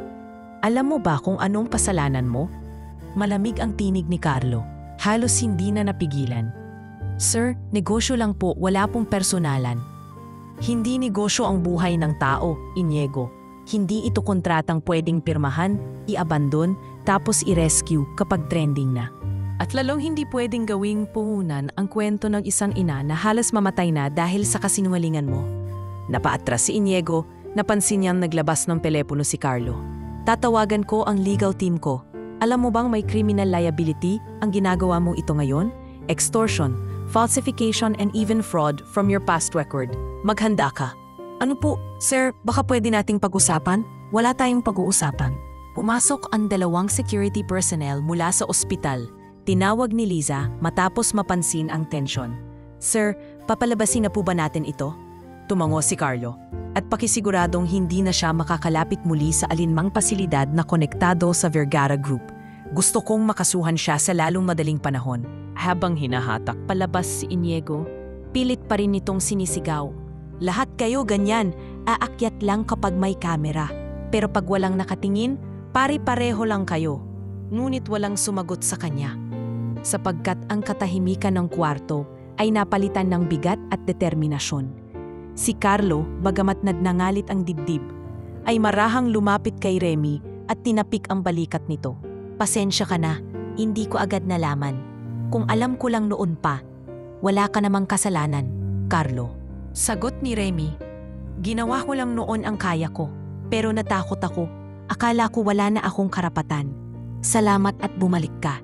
Alam mo ba kung anong kasalanan mo? Malamig ang tinig ni Carlo. Halos hindi na napigilan. Sir, negosyo lang po, wala pong personalan. Hindi negosyo ang buhay ng tao, Iniego. Hindi ito kontratang pwedeng pirmahan, i-abandon, tapos i-rescue kapag trending na. At lalong hindi pwedeng gawing puhunan ang kwento ng isang ina na halos mamatay na dahil sa kasinungalingan mo. Napaatras si Iniego, napansin niyang naglabas ng telepono si Carlo. Tatawagan ko ang legal team ko. Alam mo bang may criminal liability ang ginagawa mo ito ngayon? Extortion, falsification and even fraud from your past record. Maghanda ka. Ano po, sir, baka pwede nating pag-usapan? Wala tayong pag-uusapan. Pumasok ang 2 security personnel mula sa ospital. Tinawag ni Liza matapos mapansin ang tensyon. Sir, papalabasin na po ba natin ito? Tumango si Carlo. At pakisiguradong hindi na siya makakalapit muli sa alinmang pasilidad na konektado sa Vergara Group. Gusto kong makasuhan siya sa lalong madaling panahon. Habang hinahatak palabas si Iniego, pilit pa rin nitong sinisigaw. Lahat kayo ganyan, aakyat lang kapag may kamera. Pero pag walang nakatingin, pare-pareho lang kayo. Ngunit walang sumagot sa kanya. Sapagkat ang katahimikan ng kwarto ay napalitan ng bigat at determinasyon. Si Carlo, bagamat nagnangalit ang dibdib, ay marahang lumapit kay Remy at tinapik ang balikat nito. Pasensya ka na, hindi ko agad nalaman. Kung alam ko lang noon pa, wala ka namang kasalanan, Carlo. Sagot ni Remy, ginawa ko lang noon ang kaya ko, pero natakot ako. Akala ko wala na akong karapatan. Salamat at bumalik ka.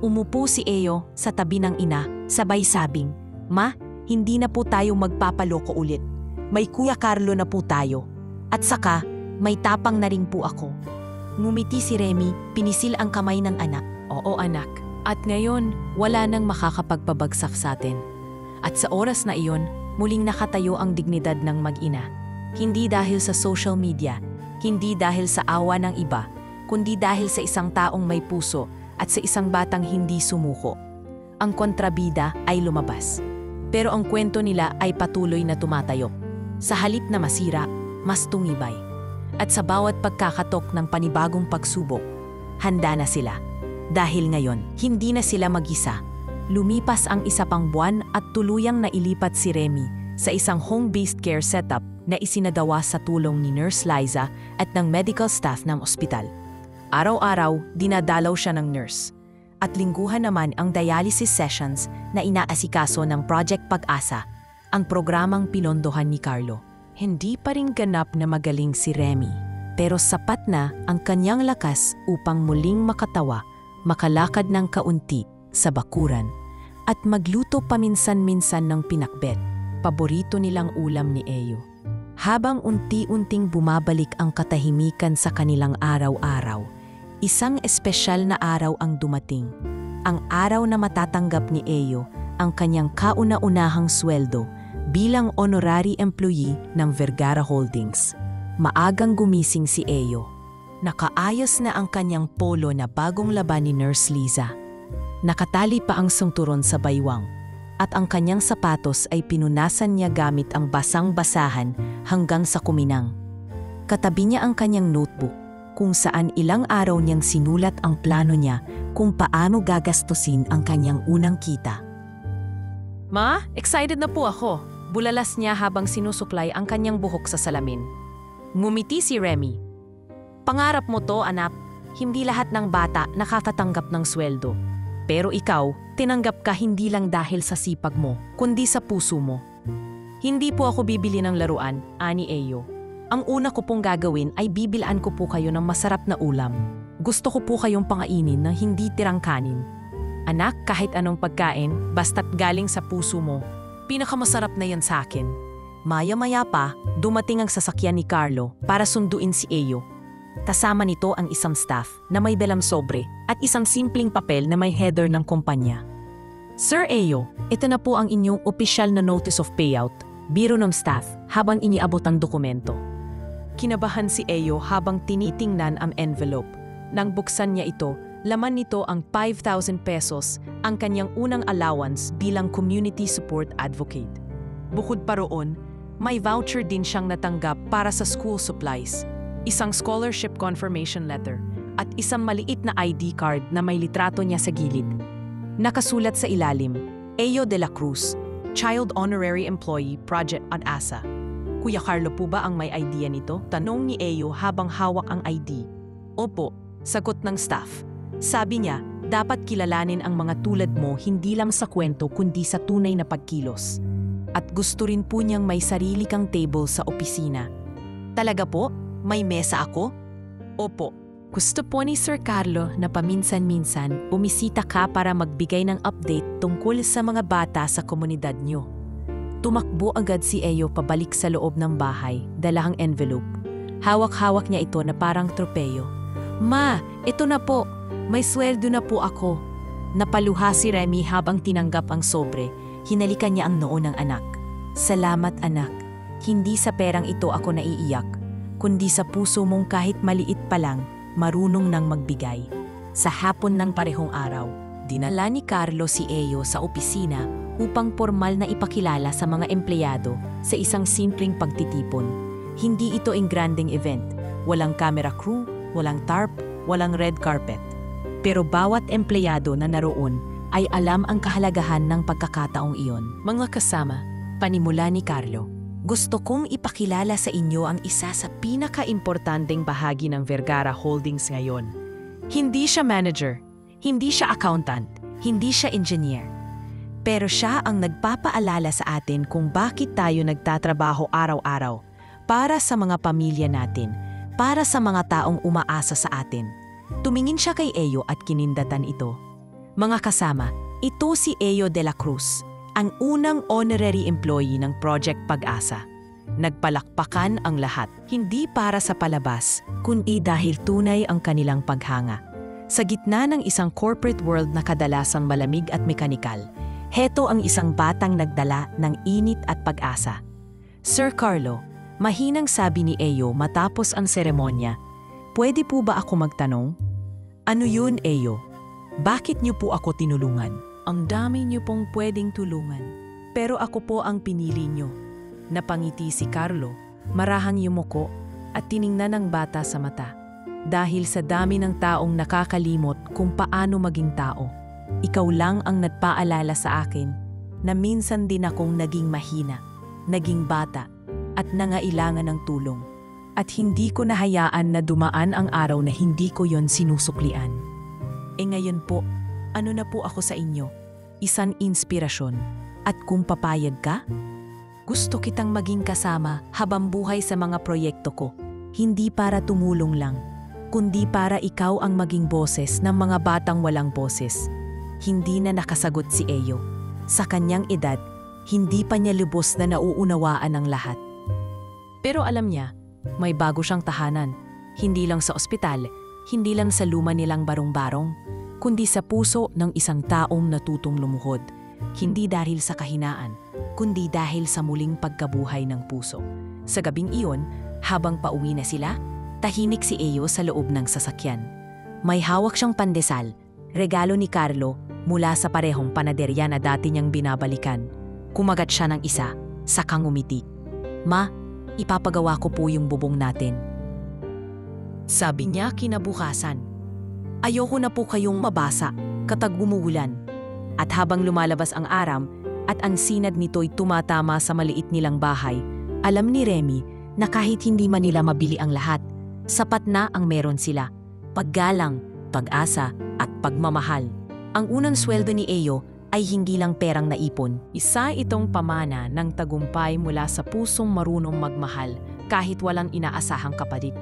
Umupo si Eyo sa tabi ng ina, sabay sabing, "Ma, hindi na po tayo magpapaloko ulit. May Kuya Carlo na po tayo. At saka, may tapang na rin po ako." Ngumiti si Remy, pinisil ang kamay ng anak. Oo anak, at ngayon wala nang makakapagpabagsak sa atin. At sa oras na iyon, muling nakatayo ang dignidad ng mag-ina. Hindi dahil sa social media, hindi dahil sa awa ng iba, kundi dahil sa isang taong may puso at sa isang batang hindi sumuko. Ang kontrabida ay lumabas. Pero ang kwento nila ay patuloy na tumatayok. Sa halip na masira, mas tumibay. At sa bawat pagkakatok ng panibagong pagsubok, handa na sila. Dahil ngayon, hindi na sila mag-isa. Lumipas ang isa pang buwan at tuluyang nailipat si Remy sa isang home-based care setup na isinagawa sa tulong ni Nurse Liza at ng medical staff ng ospital. Araw-araw, dinadalaw siya ng nurse. At lingguhan naman ang dialysis sessions na inaasikaso ng Project Pag-asa, ang programang pinondohan ni Carlo. Hindi pa rin ganap na magaling si Remy, pero sapat na ang kanyang lakas upang muling makatawa, makalakad ng kaunti sa bakuran, at magluto paminsan-minsan ng pinakbet, paborito nilang ulam ni Eyo. Habang unti-unting bumabalik ang katahimikan sa kanilang araw-araw, isang espesyal na araw ang dumating. Ang araw na matatanggap ni Eyo ang kanyang kauna-unahang sweldo bilang honorary employee ng Vergara Holdings. Maagang gumising si Eyo. Nakaayos na ang kanyang polo na bagong laban ni Nurse Liza. Nakatali pa ang sungturon sa baywang, at ang kanyang sapatos ay pinunasan niya gamit ang basang-basahan hanggang sa kuminang. Katabi niya ang kanyang notebook, kung saan ilang araw niyang sinulat ang plano niya kung paano gagastusin ang kanyang unang kita. Ma, excited na po ako. Bulalas niya habang sinusuklay ang kanyang buhok sa salamin. Ngumiti si Remy. Pangarap mo to, anak. Hindi lahat ng bata nakakatanggap ng sweldo. Pero ikaw, tinanggap ka hindi lang dahil sa sipag mo, kundi sa puso mo. Hindi po ako bibili ng laruan, ani Eyo. Ang una ko pong gagawin ay bibilaan ko po kayo ng masarap na ulam. Gusto ko po kayong pangainin na hindi tirang kanin. Anak, kahit anong pagkain, basta't galing sa puso mo, pinakamasarap na yan sa akin. Maya-maya pa, dumating ang sasakyan ni Carlo para sunduin si Eyo. Kasama nito ang isang staff na may dalang sobre at isang simpleng papel na may header ng kumpanya. Sir Eyo, ito na po ang inyong opisyal na notice of payout, biro ng staff habang iniabot ang dokumento. Kinabahan si Eyo habang tinitingnan ang envelope. Nang buksan niya ito, laman nito ang 5,000 pesos, ang kanyang unang allowance bilang community support advocate. Bukod pa roon, may voucher din siyang natanggap para sa school supplies, isang scholarship confirmation letter, at isang maliit na ID card na may litrato niya sa gilid. Nakasulat sa ilalim, Eyo de la Cruz, Child Honorary Employee, Project Pag-asa. Kuya Carlo po ba ang may idea nito? Tanong ni Eyo habang hawak ang ID. Opo, sagot ng staff. Sabi niya, dapat kilalanin ang mga tulad mo hindi lang sa kwento kundi sa tunay na pagkilos. At gusto rin po niyang may sarili kang table sa opisina. Talaga po? May mesa ako? Opo. Gusto po ni Sir Carlo na paminsan-minsan bumisita ka para magbigay ng update tungkol sa mga bata sa komunidad niyo. Tumakbo agad si Eyo pabalik sa loob ng bahay, dala ang envelope. Hawak-hawak niya ito na parang tropeyo. Ma, ito na po. May sweldo na po ako. Napaluha si Remy habang tinanggap ang sobre. Hinalikan niya ang noo ng anak. Salamat anak. Hindi sa perang ito ako naiiyak, kundi sa puso mong kahit maliit pa lang, marunong nang magbigay. Sa hapon ng parehong araw, dinala ni Carlo si Eyo sa opisina upang formal na ipakilala sa mga empleyado sa isang simpleng pagtitipon. Hindi ito ang granding event. Walang camera crew, walang tarp, walang red carpet. Pero bawat empleyado na naroon ay alam ang kahalagahan ng pagkakataong iyon. Mga kasama, panimula ni Carlo, gusto kong ipakilala sa inyo ang isa sa pinaka-importanteng bahagi ng Vergara Holdings ngayon. Hindi siya manager, hindi siya accountant, hindi siya engineer. Pero siya ang nagpapaalala sa atin kung bakit tayo nagtatrabaho araw-araw para sa mga pamilya natin, para sa mga taong umaasa sa atin. Tumingin siya kay Eyo at kinindatan ito. Mga kasama, ito si Eyo de la Cruz, ang unang honorary employee ng Project Pag-asa. Nagpalakpakan ang lahat, hindi para sa palabas, kundi dahil tunay ang kanilang paghanga. Sa gitna ng isang corporate world na kadalasang malamig at mekanikal, heto ang isang batang nagdala ng init at pag-asa. Sir Carlo, mahinang sabi ni Eyo matapos ang seremonya, "Pwede po ba ako magtanong?" "Ano yun, Eyo? Bakit niyo po ako tinulungan?" "Ang dami niyo pong pwedeng tulungan. Pero ako po ang pinili niyo." Napangiti si Carlo, marahang yumuko at tiningnan ng bata sa mata. "Dahil sa dami ng taong nakakalimot kung paano maging tao, ikaw lang ang nagpaalala sa akin na minsan din akong naging mahina, naging bata, at nangailangan ng tulong. At hindi ko nahayaan na dumaan ang araw na hindi ko yon sinusuklian. Ngayon po, ano na po ako sa inyo? Isang inspirasyon. At kung papayag ka, gusto kitang maging kasama habang buhay sa mga proyekto ko. Hindi para tumulong lang, kundi para ikaw ang maging boses ng mga batang walang boses." Hindi na nakasagot si Eyo. Sa kanyang edad, hindi pa niya lubos na nauunawaan ang lahat. Pero alam niya, may bago siyang tahanan. Hindi lang sa ospital, hindi lang sa luma nilang barong-barong, kundi sa puso ng isang taong natutong lumuhod. Hindi dahil sa kahinaan, kundi dahil sa muling pagkabuhay ng puso. Sa gabing iyon, habang pauwi na sila, tahimik si Eyo sa loob ng sasakyan. May hawak siyang pandesal, regalo ni Carlo mula sa parehong panaderya na dati niyang binabalikan. Kumagat siya ng isa, sakang umiti. "Ma, ipapagawa ko po yung bubong natin." Sabi niya kinabukasan. "Ayoko na po kayong mabasa, katag umuulan." At habang lumalabas ang aram at ang sinad nito'y tumatama sa maliit nilang bahay, alam ni Remy na kahit hindi man nila mabili ang lahat, sapat na ang meron sila: paggalang, pag-asa at pagmamahal. Ang unang sweldo ni Eyo ay hindi lang perang naipon. Isa itong pamana ng tagumpay mula sa pusong marunong magmahal kahit walang inaasahang kapalit.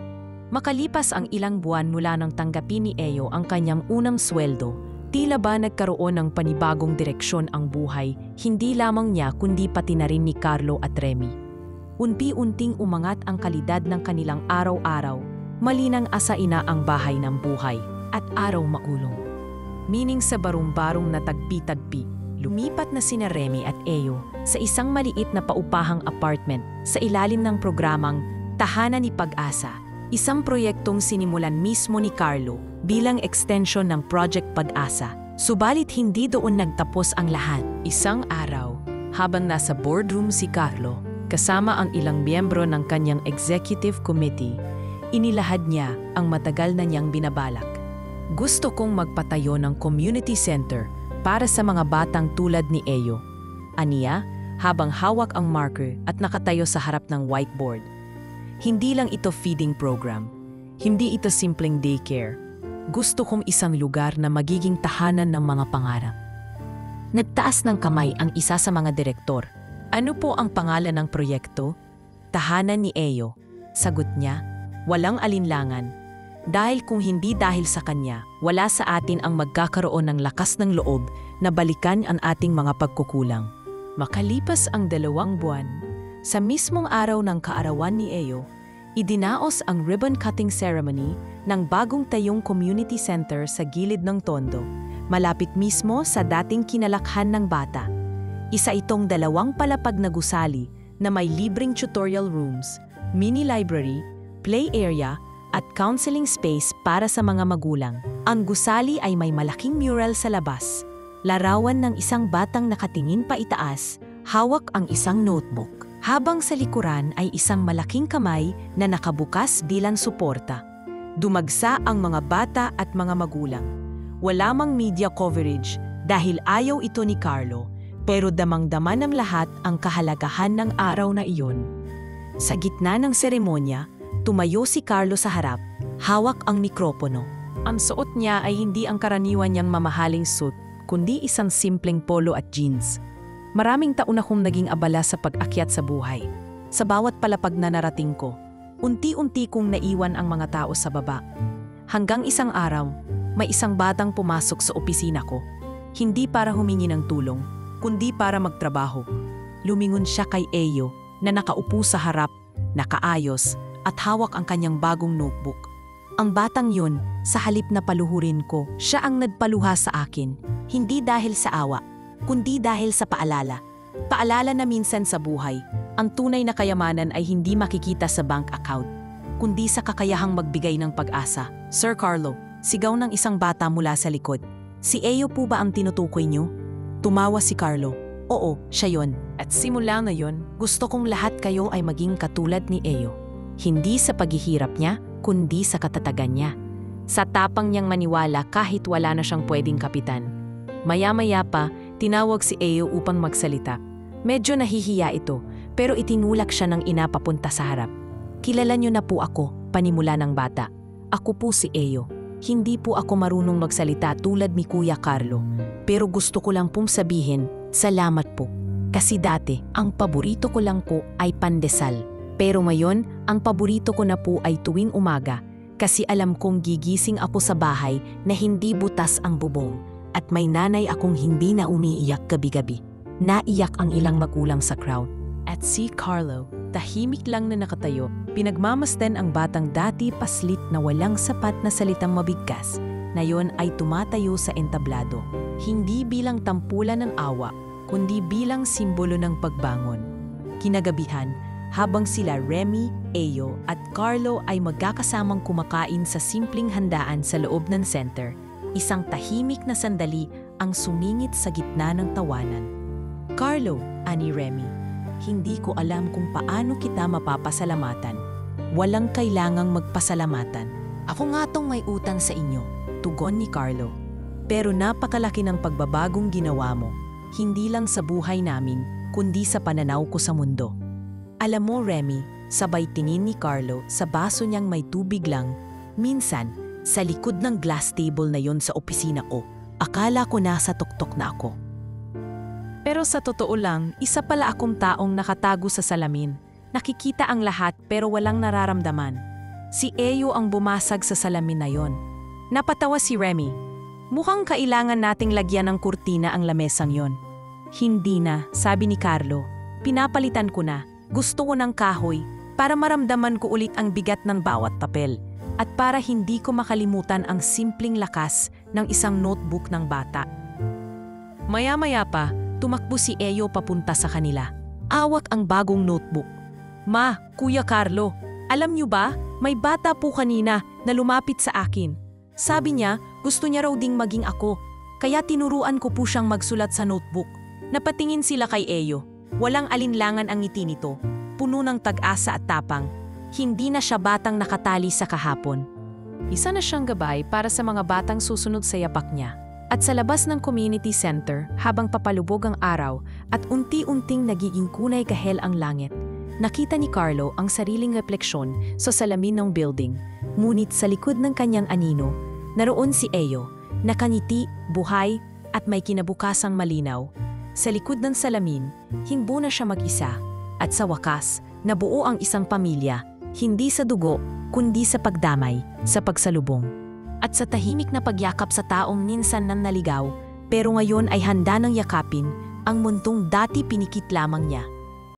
Makalipas ang ilang buwan mula nang tanggapin ni Eyo ang kanyang unang sweldo, tila ba nagkaroon ng panibagong direksyon ang buhay, hindi lamang niya kundi pati na rin ni Carlo at Remy. Unti-unting umangat ang kalidad ng kanilang araw-araw, malinang asaina ang bahay ng buhay, at araw maulong. Meaning sa barong-barong na tagpi-tagpi, lumipat na sina Remy at Eyo sa isang maliit na paupahang apartment sa ilalim ng programang Tahanan ni Pag-asa, isang proyektong sinimulan mismo ni Carlo bilang extension ng Project Pag-asa. Subalit hindi doon nagtapos ang lahat. Isang araw, habang nasa boardroom si Carlo, kasama ang ilang miyembro ng kanyang executive committee, inilahad niya ang matagal na niyang binabalak. "Gusto kong magpatayo ng community center para sa mga batang tulad ni Eyo," aniya habang hawak ang marker at nakatayo sa harap ng whiteboard. "Hindi lang ito feeding program. Hindi ito simpleng daycare. Gusto kong isang lugar na magiging tahanan ng mga pangarap." Nagtaas ng kamay ang isa sa mga direktor. "Ano po ang pangalan ng proyekto?" "Tahanan ni Eyo," sagot niya, walang alinlangan. Dahil kung hindi dahil sa kanya, wala sa atin ang magkakaroon ng lakas ng loob na balikan ang ating mga pagkukulang. Makalipas ang 2 buwan, sa mismong araw ng kaarawan ni Eyo, idinaos ang ribbon-cutting ceremony ng bagong tayong community center sa gilid ng Tondo, malapit mismo sa dating kinalakhan ng bata. Isa itong 2 palapag na gusali na may libreng tutorial rooms, mini library, play area, at counseling space para sa mga magulang. Ang gusali ay may malaking mural sa labas, larawan ng isang batang nakatingin pa itaas, hawak ang isang notebook, habang sa likuran ay isang malaking kamay na nakabukas bilang suporta. Dumagsa ang mga bata at mga magulang. Wala mang media coverage dahil ayaw ito ni Carlo, pero damang-dama ng lahat ang kahalagahan ng araw na iyon. Sa gitna ng seremonya, tumayo si Carlo sa harap, hawak ang mikropono. Ang suot niya ay hindi ang karaniwan niyang mamahaling suit, kundi isang simpleng polo at jeans. "Maraming taon akong naging abala sa pag-akyat sa buhay. Sa bawat palapag na narating ko, unti-unti kong naiwan ang mga tao sa baba. Hanggang isang araw, may isang batang pumasok sa opisina ko. hindi para humingi ng tulong, kundi para magtrabaho. Lumingon siya kay Eyo na nakaupo sa harap, nakaayos at hawak ang kanyang bagong notebook. Ang batang yun, sa halip na paluhurin ko, siya ang nagpaluha sa akin, hindi dahil sa awa, kundi dahil sa paalala. Paalala na minsan sa buhay, ang tunay na kayamanan ay hindi makikita sa bank account, kundi sa kakayahang magbigay ng pag-asa. Sir Carlo, sigaw ng isang bata mula sa likod. Si Eyo po ba ang tinutukoy niyo? Tumawa si Carlo. Oo, siya yon. At simula ngayon, gusto kong lahat kayo ay maging katulad ni Eyo. Hindi sa paghihirap niya, kundi sa katatagan niya. Sa tapang niyang maniwala kahit wala na siyang pwedeng kapitan. Maya-maya pa, tinawag si Eyo upang magsalita. Medyo nahihiya ito, pero itinulak siya ng ina papunta sa harap. Kilala niyo na po ako, panimula ng bata. Ako po si Eyo. Hindi po ako marunong magsalita tulad ni Kuya Carlo. Pero gusto ko lang pong sabihin, salamat po. Kasi dati, ang paborito ko lang po ay pandesal. Pero ngayon, ang paborito ko na po ay tuwing umaga. Kasi alam kong gigising ako sa bahay na hindi butas ang bubong. At may nanay akong hindi na umiiyak gabi-gabi. Naiyak ang ilang magulang sa crowd. At si Carlo, tahimik lang na nakatayo, pinagmamasdan ang batang dati paslit na walang sapat na salitang mabigkas, na yon ay tumatayo sa entablado. Hindi bilang tampulan ng awa, kundi bilang simbolo ng pagbangon. Kinagabihan, habang sila Remy, Eyo at Carlo ay magkakasamang kumakain sa simpleng handaan sa loob ng center, isang tahimik na sandali ang sumingit sa gitna ng tawanan. Carlo, ani Remy, hindi ko alam kung paano kita mapapasalamatan. Walang kailangang magpasalamatan. Ako nga tong may utang sa inyo, tugon ni Carlo. Pero napakalaki ng pagbabagong ginawa mo, hindi lang sa buhay namin, kundi sa pananaw ko sa mundo. Alam mo, Remy, sabay tingin ni Carlo sa baso niyang may tubig lang, minsan, sa likod ng glass table na yon sa opisina ko, akala ko nasa tuktok na ako. Pero sa totoo lang, isa pala akong taong nakatago sa salamin. Nakikita ang lahat pero walang nararamdaman. Si Eyo ang bumasag sa salamin na yon. Napatawa si Remy. Mukhang kailangan nating lagyan ng kurtina ang lamesang yon. Hindi na, sabi ni Carlo. Pinapalitan ko na. Gusto ko ng kahoy para maramdaman ko ulit ang bigat ng bawat papel at para hindi ko makalimutan ang simpleng lakas ng isang notebook ng bata. Maya-maya pa, tumakbo si Eyo papunta sa kanila. Awak ang bagong notebook. Ma, Kuya Carlo, alam niyo ba, may bata po kanina na lumapit sa akin. Sabi niya, gusto niya raw ding maging ako, kaya tinuruan ko po siyang magsulat sa notebook. Napatingin sila kay Eyo. Walang alinlangan ang ngiti nito, puno ng tag-asa at tapang. Hindi na siya batang nakatali sa kahapon. Isa na siyang gabay para sa mga batang susunod sa yapak niya. At sa labas ng community center, habang papalubog ang araw at unti-unting nagiging kunay kahel ang langit, nakita ni Carlo ang sariling refleksyon sa salamin ng building. Ngunit sa likod ng kanyang anino, naroon si Eyo, nakangiti, buhay at may kinabukasang malinaw. Sa likod ng salamin, hingbo na siya mag-isa. At sa wakas, nabuo ang isang pamilya, hindi sa dugo, kundi sa pagdamay, sa pagsalubong. At sa tahimik na pagyakap sa taong minsan nang naligaw, pero ngayon ay handa ng yakapin, ang mundong dati pinikit lamang niya.